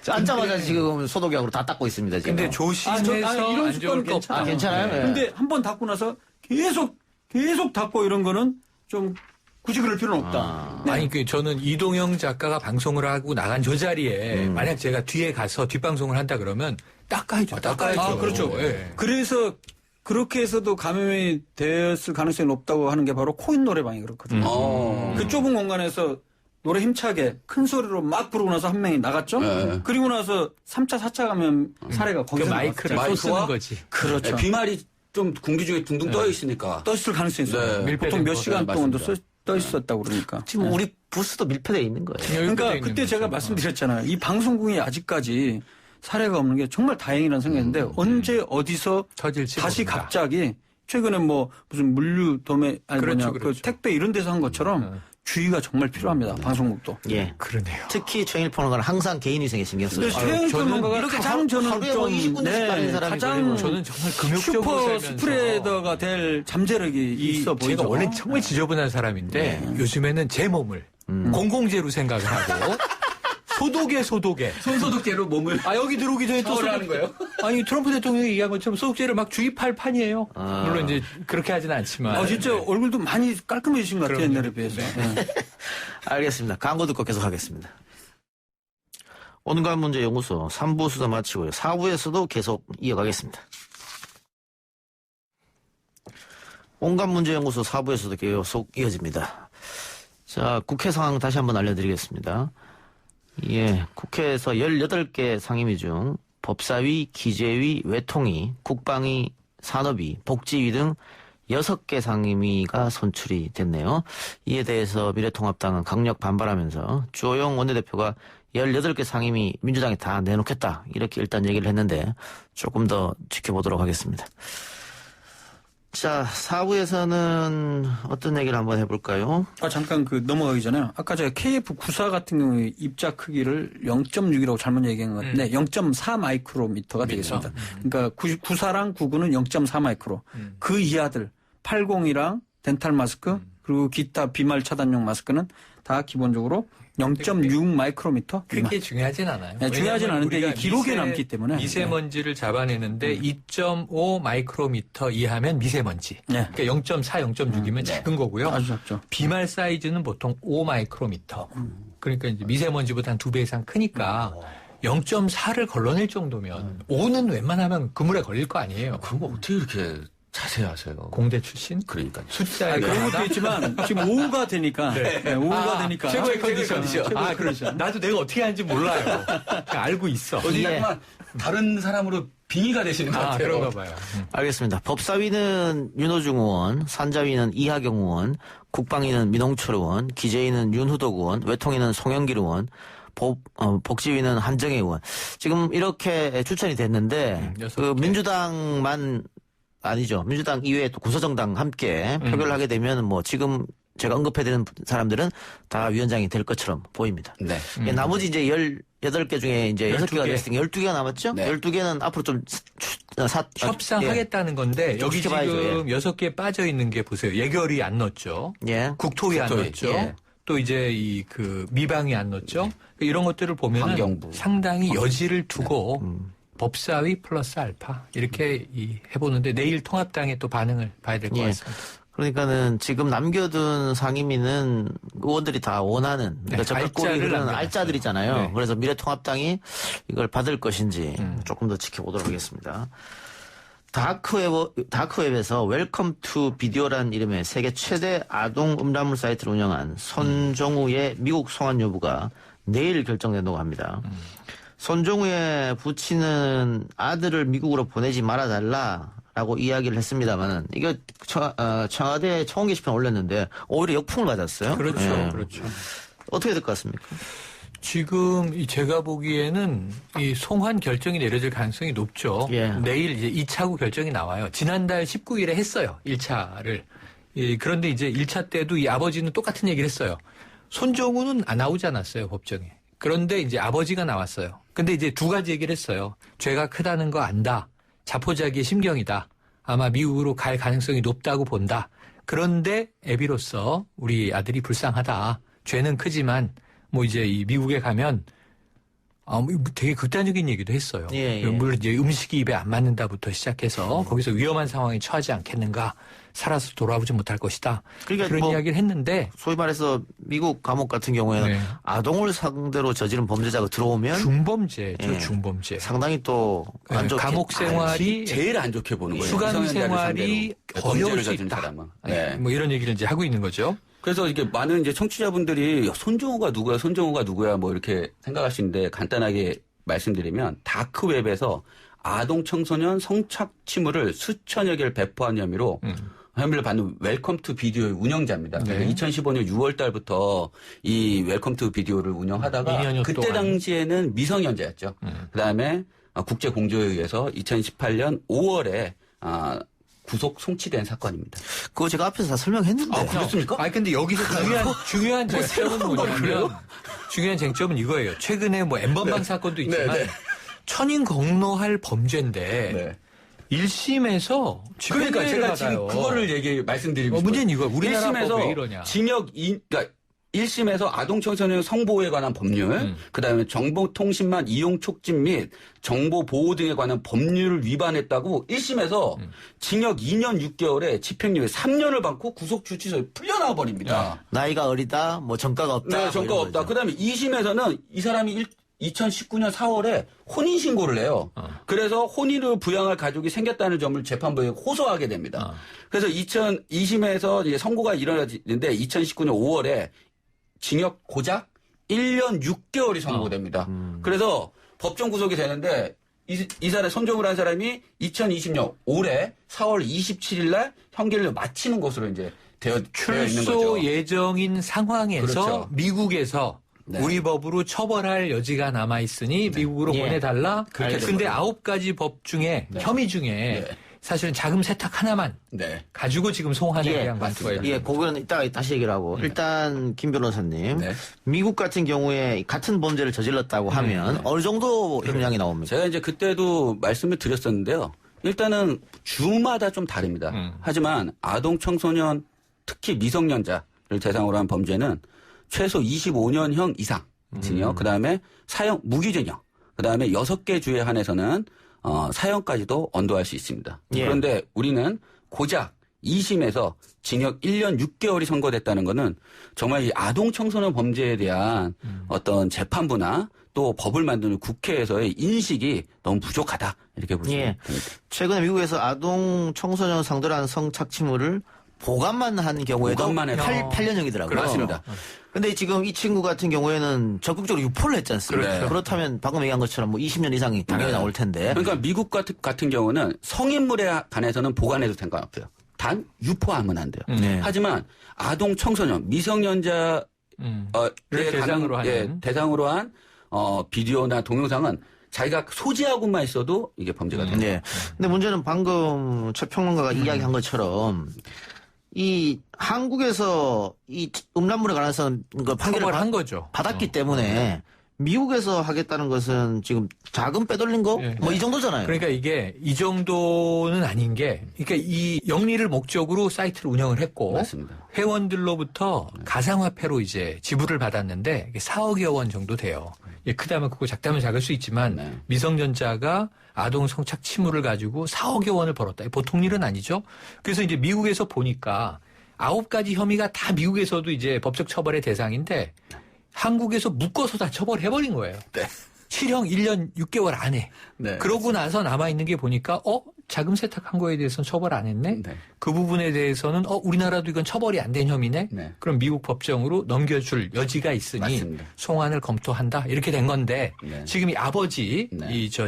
Speaker 3: 앉자마자 지금 소독약으로 다 닦고 있습니다, 지금.
Speaker 13: 근데 조심해서
Speaker 14: 이런
Speaker 13: 안
Speaker 14: 습관은
Speaker 13: 좋을 거 없다.
Speaker 3: 괜찮아요? 네.
Speaker 14: 근데 한 번 닦고 나서 계속 닦고 이런 거는 좀 굳이 그럴 필요는 없다. 네.
Speaker 13: 아니, 저는 이동영 작가가 방송을 하고 나간 저 자리에 만약 제가 뒤에 가서 뒷방송을 한다 그러면 닦아야죠. 닦아야죠.
Speaker 14: 그렇죠.
Speaker 13: 예.
Speaker 14: 그래서 그렇게 해서도 감염이 되었을 가능성이 높다고 하는 게 바로 코인 노래방이 그렇거든요. 그 좁은 공간에서 노래 힘차게 큰 소리로 막 부르고 나서 한 명이 나갔죠.
Speaker 15: 네.
Speaker 14: 그리고 나서 3차, 4차 감염 사례가
Speaker 13: 그
Speaker 14: 거기서
Speaker 13: 마이크를 또 쓰는 거지.
Speaker 14: 그렇죠.
Speaker 15: 네, 비말이 좀 공기 중에 둥둥 떠 있으니까.
Speaker 14: 떠 있을 가능성이 있어요.
Speaker 15: 네.
Speaker 14: 보통 몇 시간 동안도
Speaker 15: 맞습니다.
Speaker 14: 떠 있었다고 그러니까.
Speaker 3: 지금 우리 부스도 밀폐되어 있는 거예요.
Speaker 14: 그러니까 그때 제가 말씀드렸잖아요. 이 방송국이 아직까지 사례가 없는 게 정말 다행이라는 생각인데 언제 어디서
Speaker 13: 터질지
Speaker 14: 다시
Speaker 13: 모른다.
Speaker 14: 갑자기 최근에 뭐 무슨 물류 도매 아니
Speaker 13: 그렇죠,
Speaker 14: 뭐냐
Speaker 13: 그렇죠.
Speaker 14: 그 택배 이런 데서 한 것처럼 주의가 정말 필요합니다. 방송국도.
Speaker 3: 예.
Speaker 13: 그러네요.
Speaker 3: 특히 최영일 평론가는 항상 개인 위생에 신경 쓰고.
Speaker 14: 최영일 평론가가 가장 저는
Speaker 3: 하루에 뭐 20분씩 다니는 사람이
Speaker 14: 가장
Speaker 13: 저는 정말 금욕적으로
Speaker 14: 슈퍼
Speaker 13: 살면서
Speaker 14: 스프레더가 될 잠재력이 있어 보이죠.
Speaker 13: 제가 원래 정말 지저분한 사람인데 요즘에는 제 몸을 공공재로 생각을 하고 소독에
Speaker 15: 손소독제로 몸을
Speaker 13: 여기 들어오기 전에 또
Speaker 15: 하는 거예요?
Speaker 13: 아니 트럼프 대통령이 얘기한 것처럼 소독제를 막 주입할 판이에요. 물론 이제 그렇게 하진 않지만.
Speaker 14: 진짜 얼굴도 많이 깔끔해지신 것 같아요. 옛날에 비해서. 네.
Speaker 3: 알겠습니다. 광고 듣고 계속하겠습니다. 온갖 문제 연구소 3부 수다 마치고요. 4부에서도 계속 이어가겠습니다. 온갖 문제 연구소 4부에서도 계속 이어집니다. 자, 국회 상황 다시 한번 알려드리겠습니다. 예, 국회에서 18개 상임위 중 법사위, 기재위, 외통위, 국방위, 산업위, 복지위 등 6개 상임위가 선출이 됐네요. 이에 대해서 미래통합당은 강력 반발하면서 주호영 원내대표가 18개 상임위 민주당에 다 내놓겠다. 이렇게 일단 얘기를 했는데 조금 더 지켜보도록 하겠습니다. 자, 4부에서는 어떤 얘기를 한번 해볼까요?
Speaker 14: 잠깐 넘어가기 전에 아까 제가 KF94 같은 경우에 입자 크기를 0.6이라고 잘못 얘기한 것 같은데 0.4 마이크로미터가 되겠습니다. 그러니까 94랑 99는 0.4 마이크로. 그 이하들 80이랑 덴탈 마스크 그리고 기타 비말 차단용 마스크는 다 기본적으로 0.6 마이크로미터?
Speaker 13: 그게 중요하진 않아요.
Speaker 14: 네, 중요하진 않은데 이게 기록에 남기 때문에.
Speaker 13: 미세먼지를 잡아내는데 2.5 마이크로미터 이하면 미세먼지.
Speaker 14: 네.
Speaker 13: 그러니까 0.4, 0.6이면 작은 거고요.
Speaker 14: 아주 작죠.
Speaker 13: 비말 사이즈는 보통 5 마이크로미터. 그러니까 이제 미세먼지보다 한 2배 이상 크니까 0.4를 걸러낼 정도면 5는 웬만하면 그물에 걸릴 거 아니에요.
Speaker 15: 그거 어떻게 이렇게 자세히 하세요?
Speaker 13: 공대 출신?
Speaker 15: 그러니까.
Speaker 13: 숫자에
Speaker 14: 그런 것도 있지만 지금 5가 되니까. 네. 5가 되니까.
Speaker 13: 최고의 컨디션이죠. 그렇죠. 나도 내가 어떻게 하는지 몰라요. 알고 있어.
Speaker 15: 어디냐면 다른 사람으로 빙의가 되시는 것 같아요.
Speaker 13: 그런가 봐요.
Speaker 3: 알겠습니다. 법사위는 윤호중 의원, 산자위는 이하경 의원, 국방위는 민홍철 의원, 기재위는 윤후덕 의원, 외통위는 송영길 의원, 복지위는 한정혜 의원. 지금 이렇게 추천이 됐는데 그 민주당만 아니죠. 민주당 이외에 또 군소정당 함께 표결을 하게 되면 뭐 지금 제가 언급해드리는 사람들은 다 위원장이 될 것처럼 보입니다.
Speaker 15: 네.
Speaker 3: 나머지 이제 18개 중에 이제 6개가 됐으니까 12개가 남았죠?
Speaker 15: 네.
Speaker 3: 12개는 앞으로 좀
Speaker 13: 협상하겠다는 건데 여기 지금 6개 빠져 있는 게 보세요. 예결위 안 넣었죠.
Speaker 3: 예.
Speaker 13: 국토위 안 넣었죠. 예. 또 이제 미방위 안 넣었죠. 이런 것들을 보면 상당히 여지를 두고 법사위 플러스 알파 이렇게 해보는데 내일 통합당의 또 반응을 봐야 될 것 같습니다.
Speaker 3: 그러니까는 지금 남겨둔 상임위는 의원들이 다 원하는 그러니까 적극 그런 알짜들이잖아요. 네. 그래서 미래통합당이 이걸 받을 것인지 조금 더 지켜보도록 하겠습니다. 다크웹에서 웰컴 투 비디오란 이름의 세계 최대 아동 음란물 사이트를 운영한 손정우의 미국 송환 여부가 내일 결정된다고 합니다. 손정우의 부친은 아들을 미국으로 보내지 말아달라라고 이야기를 했습니다만은 이거 청와대 청원 게시판 올렸는데 오히려 역풍을 맞았어요.
Speaker 13: 그렇죠,
Speaker 3: 예.
Speaker 13: 그렇죠.
Speaker 3: 어떻게 될 것 같습니까?
Speaker 13: 지금 제가 보기에는 이 송환 결정이 내려질 가능성이 높죠.
Speaker 3: 예.
Speaker 13: 내일 이제 2차구 결정이 나와요. 지난달 19일에 했어요. 1차를. 그런데 이제 1차 때도 이 아버지는 똑같은 얘기를 했어요. 손정우는 안 나오지 않았어요, 법정에. 그런데 이제 아버지가 나왔어요. 근데 이제 두 가지 얘기를 했어요. 죄가 크다는 거 안다. 자포자기의 심경이다. 아마 미국으로 갈 가능성이 높다고 본다. 그런데 애비로서 우리 아들이 불쌍하다. 죄는 크지만 뭐 이제 이 미국에 가면 되게 극단적인 얘기도 했어요.
Speaker 3: 예.
Speaker 13: 물론 이제 음식이 입에 안 맞는다부터 시작해서 거기서 위험한 상황에 처하지 않겠는가. 살아서 돌아오지 못할 것이다. 그러니까 그런 이야기를 했는데
Speaker 3: 소위 말해서 미국 감옥 같은 경우에는 아동을 상대로 저지른 범죄자가 들어오면
Speaker 13: 중범죄죠. 중범죄.
Speaker 3: 상당히 또 안 좋게
Speaker 13: 감옥 생활이
Speaker 15: 제일 안 좋게 보는 거예요.
Speaker 13: 수감 생활이 어려울 수 있다. 뭐 이런 얘기를 이제 하고 있는 거죠.
Speaker 15: 그래서 이게 많은 이제 청취자분들이 손정우가 누구야 뭐 이렇게 생각하시는데 간단하게 말씀드리면 다크웹에서 아동 청소년 성착 침울을 수천여 개를 배포한 혐의로 혐의를 받는 웰컴 투 비디오의 운영자입니다.
Speaker 13: 네.
Speaker 15: 2015년 6월 달부터 이 웰컴 투 비디오를 운영하다가 그때 당시에는 미성년자였죠. 그다음에 국제공조에 의해서 2018년 5월에 구속 송치된 사건입니다.
Speaker 3: 그거 제가 앞에서 다 설명했는데.
Speaker 15: 그렇습니까?
Speaker 13: 아니 근데 여기서 중요한 쟁점은 뭐냐면 중요한 쟁점은 이거예요. 최근에 뭐 엠번방 사건도 있지만 천인 공로할 범죄인데 1심에서
Speaker 15: 그러니까 제가 지금 그거를 말씀드리고 싶어요.
Speaker 13: 문제는 이거 우리나라 법 왜 이러냐.
Speaker 15: 그러니까 1심에서 아동청소년 성보호에 관한 법률, 그다음에 정보통신망 이용 촉진 및 정보보호 등에 관한 법률을 위반했다고 1심에서 징역 2년 6개월에 집행유예 3년을 받고 구속주치소에 풀려나와 버립니다.
Speaker 3: 나이가 어리다, 뭐 전과가 없다.
Speaker 15: 네, 전과가 없다. 그다음에 2심에서는 이 사람이 2019년 4월에 혼인신고를 해요. 그래서 혼인을 부양할 가족이 생겼다는 점을 재판부에 호소하게 됩니다. 그래서 2심에서 이제 선고가 일어나는데 2019년 5월에 징역 고작 1년 6개월이 선고됩니다. 그래서 법정 구속이 되는데 이 사람 손정을 한 사람이 2020년 올해 4월 27일 날 형기를 마치는 것으로 이제 되어 있는 거죠.
Speaker 13: 출소 예정인 상황에서
Speaker 15: 그렇죠.
Speaker 13: 미국에서 우리 법으로 처벌할 여지가 남아 있으니 미국으로 보내달라. 근데 9가지 법 중에 혐의 중에 사실은 자금 세탁 하나만 가지고 지금 송환에 대한 관투가 있습니다.
Speaker 3: 그거는 이따가 다시 얘기를 하고 일단 김 변호사님 미국 같은 경우에 같은 범죄를 저질렀다고 하면 어느 정도 형량이 나옵니까?
Speaker 15: 제가 이제 그때도 말씀을 드렸었는데요. 일단은 주마다 좀 다릅니다. 하지만 아동 청소년 특히 미성년자를 대상으로 한 범죄는 최소 25년형 이상 징역, 그다음에 사형 무기징역, 그다음에 6개 주에 한해서는 사형까지도 언도할 수 있습니다. 그런데 우리는 고작 2심에서 징역 1년 6개월이 선고됐다는 것은 정말 이 아동 청소년 범죄에 대한 어떤 재판부나 또 법을 만드는 국회에서의 인식이 너무 부족하다 이렇게 보시면 됩니다.
Speaker 3: 최근에 미국에서 아동 청소년 상대로 한 성착취물을 보관만 한 경우에도 8년형이더라고요.
Speaker 15: 그렇습니다.
Speaker 3: 근데 지금 이 친구 같은 경우에는 적극적으로 유포를 했지 않습니까? 그렇다면 방금 얘기한 것처럼 뭐 20년 이상이 당연히 나올 텐데.
Speaker 15: 그러니까 미국 같은 경우는 성인물에 관해서는 보관해도 상관없어요. 단 유포하면 안 돼요. 하지만 아동 청소년 미성년자 대상으로 한 비디오나 동영상은 자기가 소지하고만 있어도 이게 범죄가 됩니다.
Speaker 3: 근데 문제는 방금 최 평론가가 이야기한 것처럼 이 한국에서 이 음란물에 관해서 판결을
Speaker 13: 한 거죠.
Speaker 3: 받았기 때문에 미국에서 하겠다는 것은 지금 자금 빼돌린 거? 뭐 이 정도잖아요.
Speaker 13: 그러니까 이게 이 정도는 아닌 게, 그러니까 이 영리를 목적으로 사이트를 운영을 했고,
Speaker 15: 맞습니다.
Speaker 13: 회원들로부터 가상화폐로 이제 지불을 받았는데, 이게 4억여 원 정도 돼요. 크다면 크고 작다면 작을 수 있지만, 미성년자가 아동 성착취물을 가지고 4억여 원을 벌었다. 보통 일은 아니죠. 그래서 이제 미국에서 보니까 9가지 혐의가 다 미국에서도 이제 법적 처벌의 대상인데, 한국에서 묶어서 다 처벌해버린 거예요. 실형 1년 6개월 안에. 그러고 나서 남아있는 게 보니까 자금 세탁한 거에 대해서는 처벌 안 했네. 그 부분에 대해서는 우리나라도 이건 처벌이 안 된 혐의네. 그럼 미국 법정으로 넘겨줄 여지가 있으니
Speaker 15: 맞습니다.
Speaker 13: 송환을 검토한다. 이렇게 된 건데 지금 이 아버지,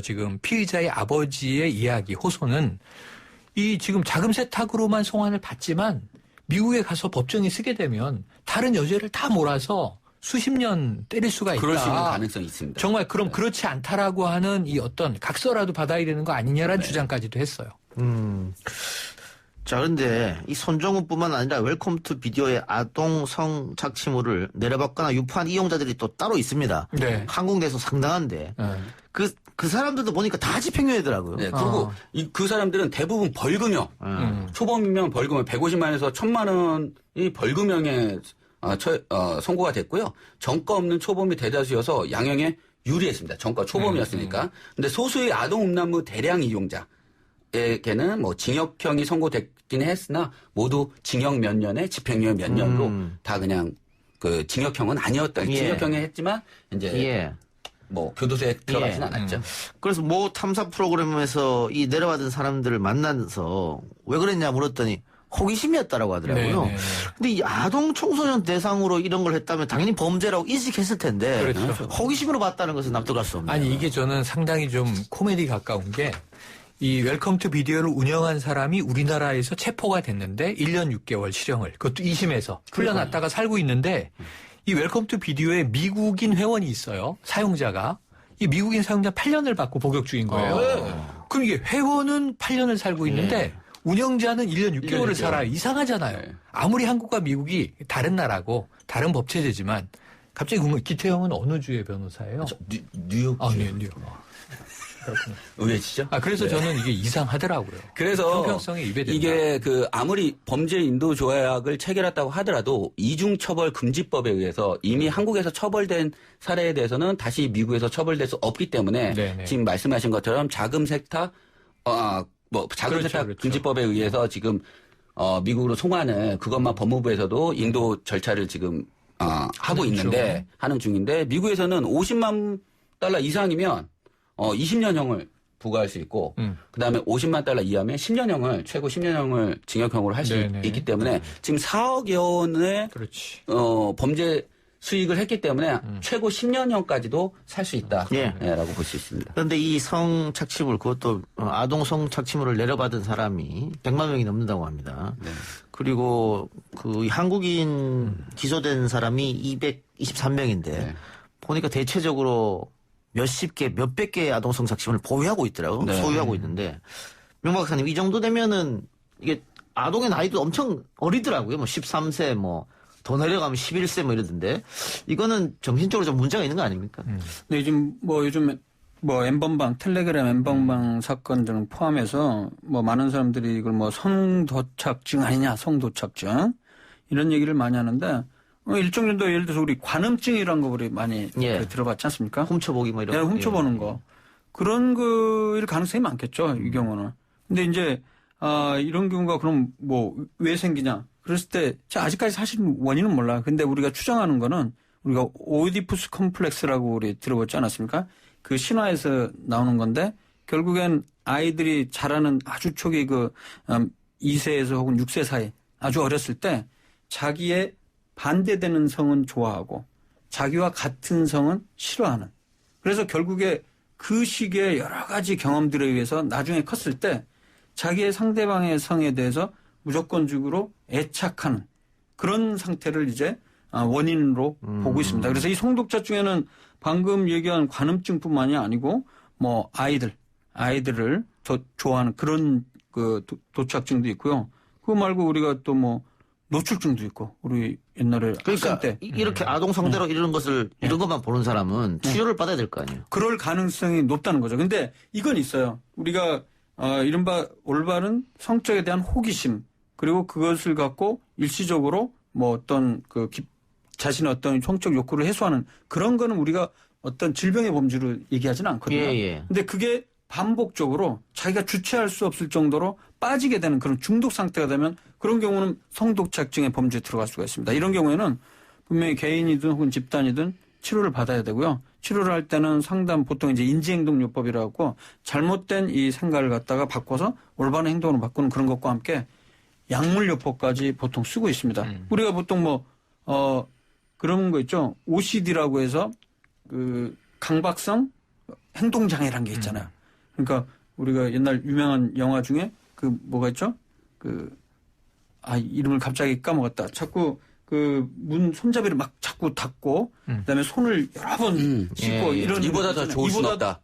Speaker 13: 지금 피의자의 아버지의 이야기, 호소는 이 지금 자금 세탁으로만 송환을 받지만 미국에 가서 법정에 쓰게 되면 다른 여죄를 다 몰아서 수십 년 때릴 수가 있다.
Speaker 15: 그럴 수 있는 가능성이 있습니다.
Speaker 13: 정말 그럼 그렇지 않다라고 하는 이 어떤 각서라도 받아야 되는 거 아니냐라는 주장까지도 했어요.
Speaker 3: 자, 그런데 이 손정우뿐만 아니라 웰컴 투 비디오의 아동 성착취물을 내려받거나 유포한 이용자들이 또 따로 있습니다. 한국 내에서 상당한데 그 사람들도 보니까 다 집행유예더라고요.
Speaker 15: 그리고 그 사람들은 대부분 벌금형. 초범이면 벌금형 150만에서 1000만 원이 벌금형에 선고가 됐고요. 전과 없는 초범이 대다수여서 양형에 유리했습니다. 전과 초범이었으니까. 근데 소수의 아동 음란물 대량 이용자에게는 뭐 징역형이 선고됐긴 했으나 모두 징역 몇 년에 집행유예 몇 년으로 다 그냥 그 징역형은 아니었다. 징역형에 했지만 이제 뭐 교도소에 들어가진 않았죠.
Speaker 3: 그래서 모 탐사 프로그램에서 이 내려받은 사람들을 만나서 왜 그랬냐 물었더니 호기심이었다라고 하더라고요. 근데 이 아동 청소년 대상으로 이런 걸 했다면 당연히 범죄라고 인식했을 텐데 호기심으로 봤다는 것은 납득할 수 없네요.
Speaker 13: 아니 이게 저는 상당히 좀 코미디 가까운 게 이 웰컴 투 비디오를 운영한 사람이 우리나라에서 체포가 됐는데 1년 6개월 실형을 그것도 2심에서 풀려났다가 살고 있는데 이 웰컴 투 비디오에 미국인 회원이 있어요. 사용자가. 이 미국인 사용자 8년을 받고 복역 중인 거예요. 그럼 이게 회원은 8년을 살고 있는데 운영자는 1년 6개월을 살아요. 이상하잖아요.
Speaker 15: 네.
Speaker 13: 아무리 한국과 미국이 다른 나라고 다른 법체제지만 갑자기 궁금해. 기태형은 어느 주의 변호사예요?
Speaker 15: 뉴욕.
Speaker 13: 아, 네, 뉴욕.
Speaker 15: 그렇군요. 의외시죠?
Speaker 13: 그래서 저는 이게 이상하더라고요.
Speaker 15: 그래서
Speaker 13: 형평성이 위배된다.
Speaker 15: 이게 아무리 범죄 인도 조약을 체결했다고 하더라도 이중처벌 금지법에 의해서 이미 한국에서 처벌된 사례에 대해서는 다시 미국에서 처벌될 수 없기 때문에
Speaker 13: 네네.
Speaker 15: 지금 말씀하신 것처럼 자금 세탁 자금 세탁
Speaker 13: 그렇죠.
Speaker 15: 금지법에 의해서 지금 미국으로 송환을 그것만 법무부에서도 인도 절차를 지금 하는 중인데 미국에서는 $50만 이상이면 20년형을 부과할 수 있고 그다음에 $50만 이하면 10년형을 최고 10년형을 징역형으로 할 수 있기 때문에 지금 4억 원의 범죄 수익을 했기 때문에 최고 10년형까지도 살 수 있다라고 볼 수 있습니다.
Speaker 3: 그런데 이 성착취물 그것도 아동 성착취물을 내려받은 사람이 100만 명이 넘는다고 합니다.
Speaker 15: 네.
Speaker 3: 그리고 그 한국인 기소된 사람이 223명인데 보니까 대체적으로 몇백 개의 아동 성착취물을 보유하고 있더라고요.
Speaker 15: 네.
Speaker 3: 소유하고 있는데 명 박사님 이 정도 되면은 이게 아동의 나이도 엄청 어리더라고요. 13세 더 내려가면 11세 이러던데 이거는 정신적으로 좀 문제가 있는 거 아닙니까?
Speaker 14: 근데 요즘 엠번방 텔레그램 엠번방 사건 등 포함해서 많은 사람들이 이걸 성도착증 아니냐 성도착증 이런 얘기를 많이 하는데 일정 정도 예를 들어서 우리 관음증이라는 거 우리 많이 들어봤지 않습니까?
Speaker 3: 훔쳐보기 이런 거.
Speaker 14: 훔쳐보는 거. 그런 거일 가능성이 많겠죠. 이 경우는. 근데 이제 이런 경우가 그럼 왜 생기냐? 그랬을 때 아직까지 사실 원인은 몰라. 근데 우리가 추정하는 거는 우리가 오이디푸스 컴플렉스라고 우리 들어봤지 않았습니까? 그 신화에서 나오는 건데 결국엔 아이들이 자라는 아주 초기 2세에서 혹은 6세 사이 아주 어렸을 때 자기의 반대되는 성은 좋아하고 자기와 같은 성은 싫어하는. 그래서 결국에 그 시기에 여러 가지 경험들에 의해서 나중에 컸을 때 자기의 상대방의 성에 대해서 무조건적으로 애착하는 그런 상태를 이제 원인으로 보고 있습니다. 그래서 이 성독착증에는 방금 얘기한 관음증뿐만이 아니고 아이들을 더 좋아하는 그런 도착증도 있고요. 그거 말고 우리가 또 노출증도 있고 우리 옛날에
Speaker 3: 그러니까
Speaker 14: 때
Speaker 3: 이렇게 아동 상대로 이런 것만 보는 사람은 치료를 받아야 될 거 아니에요.
Speaker 14: 그럴 가능성이 높다는 거죠. 근데 이건 있어요. 우리가 이른바 올바른 성적에 대한 호기심 그리고 그것을 갖고 일시적으로 어떤 자신의 어떤 성적 욕구를 해소하는 그런 거는 우리가 어떤 질병의 범주로 얘기하지는 않거든요. 근데 그게 반복적으로 자기가 주체할 수 없을 정도로 빠지게 되는 그런 중독 상태가 되면 그런 경우는 성독착증의 범주에 들어갈 수가 있습니다. 이런 경우에는 분명히 개인이든 혹은 집단이든 치료를 받아야 되고요. 치료를 할 때는 보통 이제 인지행동요법이라고 잘못된 이 생각을 갖다가 바꿔서 올바른 행동으로 바꾸는 그런 것과 함께 약물요법까지 보통 쓰고 있습니다. 우리가 보통 그런 거 있죠. OCD라고 해서 강박성 행동장애라는 게 있잖아요. 그러니까 우리가 옛날 유명한 영화 중에 뭐가 있죠? 이름을 갑자기 까먹었다. 자꾸 문 손잡이를 막 자꾸 닫고 그다음에 손을 여러 번 씻고 이런
Speaker 15: 이보다 더 좋을 수는 없다.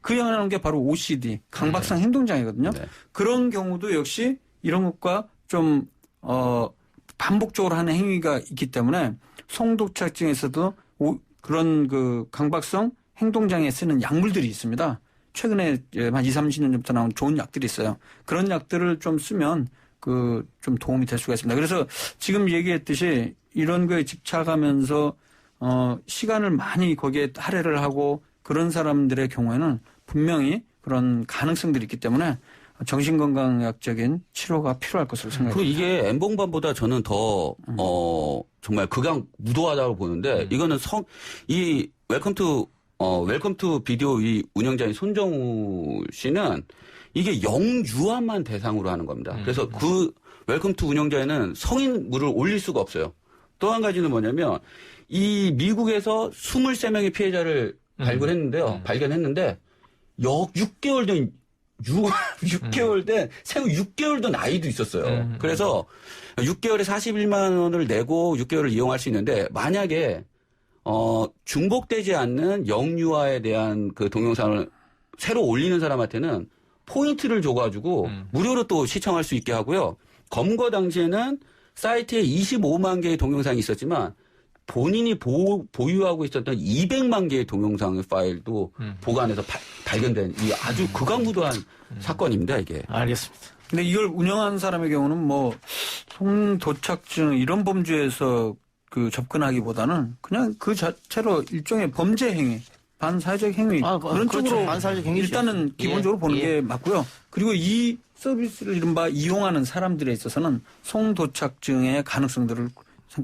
Speaker 14: 그 영화라는 게 바로 OCD 강박성 행동장애거든요. 그런 경우도 역시 이런 것과 좀 반복적으로 하는 행위가 있기 때문에 성독착증에서도 그런 강박성 행동장애에 쓰는 약물들이 있습니다. 최근에 한 20, 30년 전부터 나온 좋은 약들이 있어요. 그런 약들을 좀 쓰면 좀 도움이 될 수가 있습니다. 그래서 지금 얘기했듯이 이런 거에 집착하면서 시간을 많이 거기에 할애를 하고 그런 사람들의 경우에는 분명히 그런 가능성들이 있기 때문에 정신건강학적인 치료가 필요할 것으로 생각합니다.
Speaker 15: 그리고 이게 엠봉반보다 저는 더 정말 극악무도하다고 보는데 이거는 이 웰컴 투 비디오 이 운영자인 손정우 씨는 이게 영유아만 대상으로 하는 겁니다. 그래서 웰컴 투 운영자에는 성인물을 올릴 수가 없어요. 또 한 가지는 뭐냐면 이 미국에서 23명의 피해자를 발견했는데 6개월 된 6개월 된 생후 6개월 된 아이도 있었어요. 그래서 6개월에 41만 원을 내고 6개월을 이용할 수 있는데 만약에 중복되지 않는 영유아에 대한 동영상을 새로 올리는 사람한테는 포인트를 줘가지고 무료로 또 시청할 수 있게 하고요. 검거 당시에는 사이트에 25만 개의 동영상이 있었지만 본인이 보유하고 있었던 200만 개의 동영상 파일도 보관해서 발견된 이 아주 극악무도한 사건입니다, 이게.
Speaker 3: 알겠습니다.
Speaker 14: 근데 이걸 운영한 사람의 경우는 뭐 송도착증 이런 범죄에서 그 접근하기보다는 그냥 그 자체로 일종의 범죄 행위, 반사회적 행위 그런
Speaker 3: 그렇죠.
Speaker 14: 쪽으로
Speaker 3: 반사회적 행위죠.
Speaker 14: 일단은 기본적으로 보는 게 맞고요. 그리고 이 서비스를 이른바 이용하는 사람들에 있어서는 송도착증의 가능성들을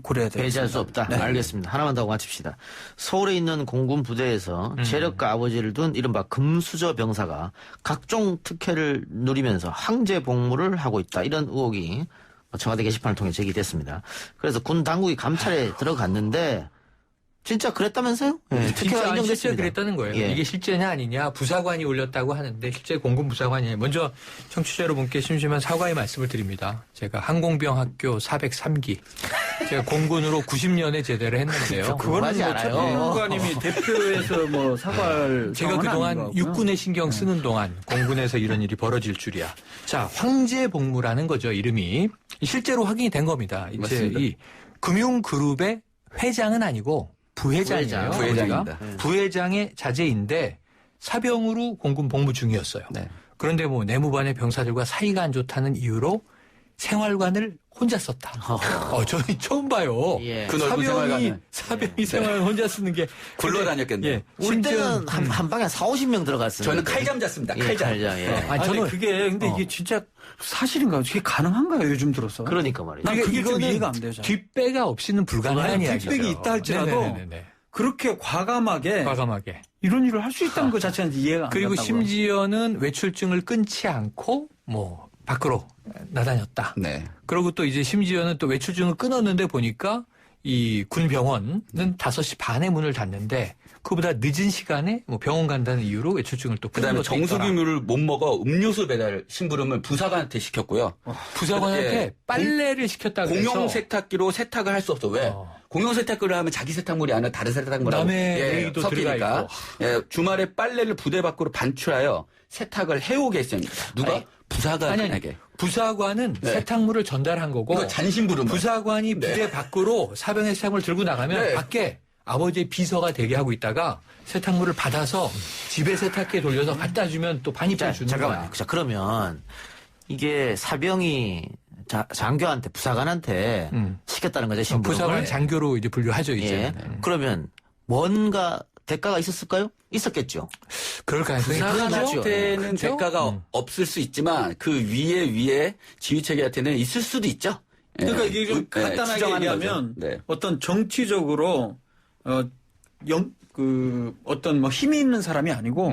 Speaker 14: 고려해야 됩니다.
Speaker 3: 배제할 수 없다.
Speaker 14: 네.
Speaker 3: 알겠습니다. 하나만 더 맞춥시다. 서울에 있는 공군 부대에서 재력가 아버지를 둔 이른바 금수저 병사가 각종 특혜를 누리면서 황제 복무를 하고 있다. 이런 의혹이 청와대 게시판을 통해 제기됐습니다. 그래서 군 당국이 감찰에 들어갔는데 진짜 그랬다면서요? 네, 특혜가 인정됐습니다.
Speaker 13: 실제 그랬다는 거예요.
Speaker 3: 예.
Speaker 13: 이게 실제냐 아니냐 부사관이 올렸다고 하는데 실제 공군 부사관이 먼저 청취자 여러분께 심심한 사과의 말씀을 드립니다. 제가 항공병 학교 403기 제가 공군으로 90년에 제대를 했는데요.
Speaker 14: 그거는 뭐 차관님이 대표에서 뭐 사과를
Speaker 13: 제가 그동안 육군에 신경 쓰는 동안 공군에서 이런 일이 벌어질 줄이야. 자, 황제 복무라는 거죠, 이름이. 실제로 확인이 된 겁니다. 이제
Speaker 15: 맞습니다.
Speaker 13: 이 금융그룹의 회장은 아니고 부회장이에요.
Speaker 15: 부회장입니다.
Speaker 13: 부회장의 자제인데 사병으로 공군 복무 중이었어요.
Speaker 15: 네.
Speaker 13: 그런데 뭐 내무반의 병사들과 사이가 안 좋다는 이유로 생활관을 혼자 썼다. 저는 처음 봐요.
Speaker 3: 예.
Speaker 15: 그 넓은 생활관을.
Speaker 13: 사병이 생활관 혼자 쓰는 게
Speaker 15: 굴러다녔겠네요.
Speaker 3: 예. 올 때는 한 방에 40-50명 들어갔어요.
Speaker 15: 저는 칼잠 잤습니다.
Speaker 3: 예,
Speaker 15: 칼잠.
Speaker 3: 예.
Speaker 14: 아니, 저는 그게 근데 이게 진짜 사실인가요? 이게 가능한가요? 요즘 들어서?
Speaker 3: 그러니까 말이에요.
Speaker 14: 난 그게 좀
Speaker 13: 이거는
Speaker 14: 이해가 안 돼요. 저는.
Speaker 13: 뒷배가 없이는 불가능한 이야기죠.
Speaker 14: 뒷백이 있다 할지라도
Speaker 13: 네네네네.
Speaker 14: 그렇게 과감하게 이런 일을 할 수 있다는 것 자체는 이해가 안
Speaker 13: 그리고
Speaker 14: 간다고요.
Speaker 13: 심지어는 외출증을 끊지 않고 뭐 밖으로 나다녔다.
Speaker 15: 네.
Speaker 13: 그리고 또 이제 심지어는 또 외출증을 끊었는데 보니까 이 군병원은 5시 반에 문을 닫는데 그보다 늦은 시간에 뭐 병원 간다는 이유로 외출증을 또 끊은
Speaker 15: 그다음에
Speaker 13: 것도 있더라.
Speaker 15: 정수기물을 못 먹어 음료수 배달 심부름을 부사관한테 시켰고요.
Speaker 13: 부사관한테
Speaker 15: 예.
Speaker 13: 빨래를 시켰다 그래서
Speaker 15: 공용 세탁기로 세탁을 할 수 없어. 왜? 공용 세탁기를 하면 자기 세탁물이 아니라 다른 세탁물하고
Speaker 13: 남의 얘기도
Speaker 15: 섞이니까
Speaker 13: 들어가 있고.
Speaker 15: 주말에 빨래를 부대 밖으로 반출하여 세탁을 해오게 했습니다. 누가? 부사관에게.
Speaker 13: 부사관은 세탁물을 전달한 거고
Speaker 15: 이거 잔심부름.
Speaker 13: 부사관이 부대 밖으로 사병의 세탁물을 들고 나가면 밖에 아버지의 비서가 대기 하고 있다가 세탁물을 받아서 집에 세탁기에 돌려서 갖다 주면 또 반입해 주는 거야.
Speaker 3: 잠깐만요. 자, 그러면 이게 사병이 장교한테 부사관한테 시켰다는 거죠, 신부름을.
Speaker 13: 부사관 장교로 이제 분류하죠, 이제.
Speaker 3: 예. 그러면 뭔가 대가가 있었을까요? 있었겠죠.
Speaker 13: 그럴 가능성이
Speaker 15: 부사관한테는
Speaker 13: 그렇죠?
Speaker 15: 대가가 없을 수 있지만 그 위에 지휘체계한테는 있을 수도 있죠.
Speaker 14: 그러니까 이게 좀 간단하게 얘기하면 어떤 정치적으로 어떤 뭐 힘이 있는 사람이 아니고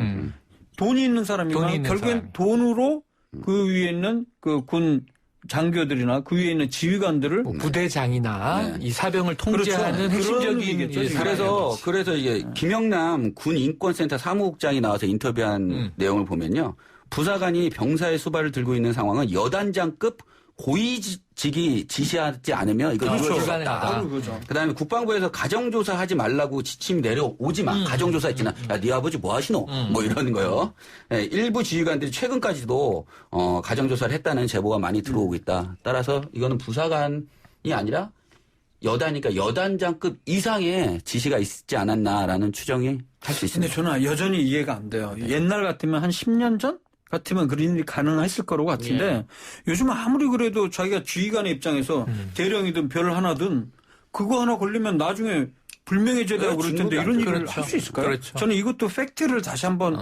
Speaker 14: 돈이 있는 사람이면 결국엔 돈으로 그 위에 있는 그 군 장교들이나 그 위에 있는 지휘관들을
Speaker 13: 부대장이나 이 사병을 통제하는
Speaker 14: 그렇죠.
Speaker 13: 핵심적인
Speaker 15: 그래서 이게 김영남 군 인권센터 사무국장이 나와서 인터뷰한 내용을 보면요. 부사관이 병사의 수발을 들고 있는 상황은 여단장급 고위직이 지시하지 않으면 이거 이루어질 수 없다. 그다음에 국방부에서 가정조사하지 말라고 지침이 내려오지 마. 가정조사 있잖아. 야, 네 아버지 뭐 하시노? 뭐 이러는 거요. 네, 일부 지휘관들이 최근까지도 가정조사를 했다는 제보가 많이 들어오고 있다. 따라서 이거는 부사관이 아니라 여단이니까 여단장급 이상의 지시가 있지 않았나라는 추정이 할 수 있습니다.
Speaker 14: 근데 저는 여전히 이해가 안 돼요. 옛날 같으면 한 10년 전? 같으면 그런 일이 가능했을 거라고 같은데 요즘 아무리 그래도 자기가 지휘관의 입장에서 대령이든 별 하나든 그거 하나 걸리면 나중에 불명예죄 되고 그럴 텐데 이런 일을 할 수 있을까요?
Speaker 13: 그렇죠.
Speaker 14: 저는 이것도 팩트를 다시 한번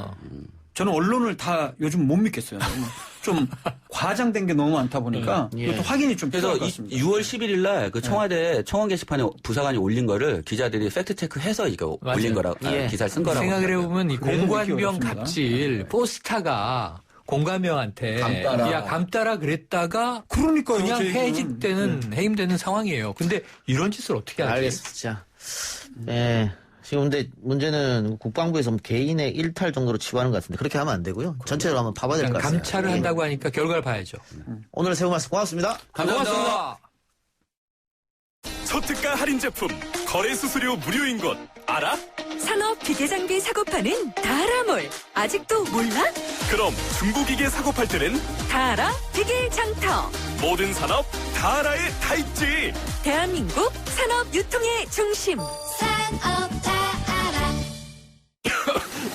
Speaker 14: 저는 언론을 다 요즘 못 믿겠어요. 좀 과장된 게 너무 많다 보니까 이것도 확인이 좀 필요할 것 같습니다.
Speaker 15: 6월 11일 날 그 청와대 청원 게시판에 부사관이 올린 거를 기자들이 팩트 체크해서 이거 올린 거라고 기사를 쓴 거라고.
Speaker 13: 생각을 해보면 이 공관병 갑질 포스타가 공관병한테 감따라 그랬다가
Speaker 14: 그러니까요,
Speaker 13: 그냥 해임되는 상황이에요. 근데 이런 짓을 어떻게 하지?
Speaker 3: 알겠습니다. 네. 지금 근데 문제는 국방부에서 개인의 일탈 정도로 치부하는 것 같은데 그렇게 하면 안 되고요. 전체로 한번 봐봐야 될 것 같습니다.
Speaker 13: 감찰을 한다고 하니까 결과를 봐야죠.
Speaker 3: 오늘 새우 말씀 고맙습니다.
Speaker 15: 감사합니다.
Speaker 1: 초특가 할인 제품 거래 수수료 무료인 곳 알아?
Speaker 2: 산업 기계 장비 사고 파는 다라몰. 아직도 몰라?
Speaker 1: 그럼 중고기계 사고 팔 때는
Speaker 2: 다라 기계 장터.
Speaker 1: 모든 산업 다라에 다 있지.
Speaker 2: 대한민국 산업 유통의 중심.
Speaker 12: 산업 다라.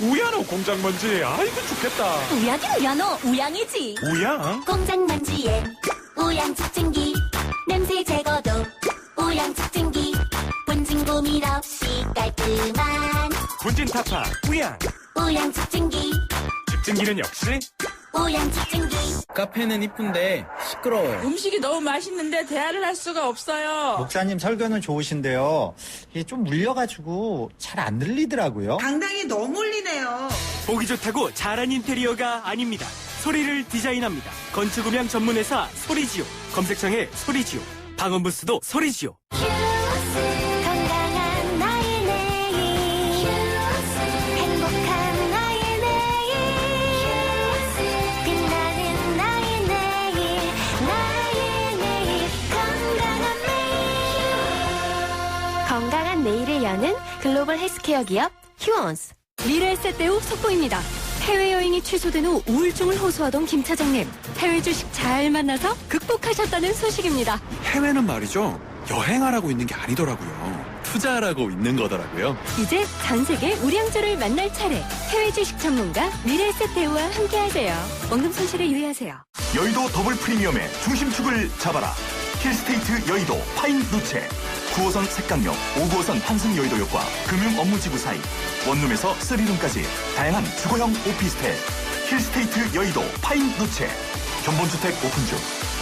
Speaker 1: 우야노 공장 먼지. 아이고 죽겠다.
Speaker 12: 우야긴 우야노 우양이지.
Speaker 1: 우양?
Speaker 12: 공장 먼지엔 우양 측정기. 냄새 제거도 우양 측정기. 분진 고민 없이 깔끔한
Speaker 1: 군진 타파 우양.
Speaker 12: 우양 측정기.
Speaker 1: 집진기는 역시
Speaker 12: 우양 측정기.
Speaker 16: 카페는 이쁜데 시끄러워요.
Speaker 17: 음식이 너무 맛있는데 대화를 할 수가 없어요.
Speaker 16: 목사님 설교는 좋으신데요. 이게 좀 물려가지고 잘 안 들리더라고요.
Speaker 17: 강당이 너무 울리네요.
Speaker 18: 보기 좋다고 잘한 인테리어가 아닙니다. 소리를 디자인합니다. 건축음향 전문회사 소리지오. 검색창에 소리지오. 방음부스도 소리지오.
Speaker 12: 건강한 나의 내일. 행복한 나의 내일. 빛나는 나의 내일. 나의 내일. 건강한 내일. 건강한 내일을 여는 글로벌 헬스케어 기업 휴원스.
Speaker 2: 미래에셋대우 속보입니다. 해외여행이 취소된 후 우울증을 호소하던 김 차장님. 해외 주식 잘 만나서 극복하셨다는 소식입니다.
Speaker 19: 해외는 말이죠. 여행하라고 있는 게 아니더라고요. 투자하라고 있는 거더라고요.
Speaker 2: 이제 전 세계 우량주를 만날 차례. 해외 주식 전문가 미래에셋대우와 함께하세요. 원금 손실에 유의하세요.
Speaker 1: 여의도 더블 프리미엄의 중심축을 잡아라. 힐스테이트 여의도 파인 누체. 9호선 색강역, 5구호선 환승 여의도역과 금융 업무지구 사이. 원룸에서 3룸까지 다양한 주거형 오피스텔. 힐스테이트 여의도 파인 누체. 견본주택 오픈중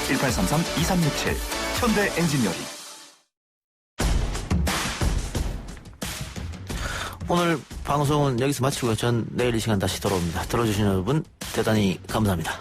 Speaker 1: 1833-2367 현대 엔지니어링.
Speaker 3: 오늘 방송은 여기서 마치고요. 전 내일 이 시간 다시 돌아옵니다. 들어주신 여러분 대단히 감사합니다.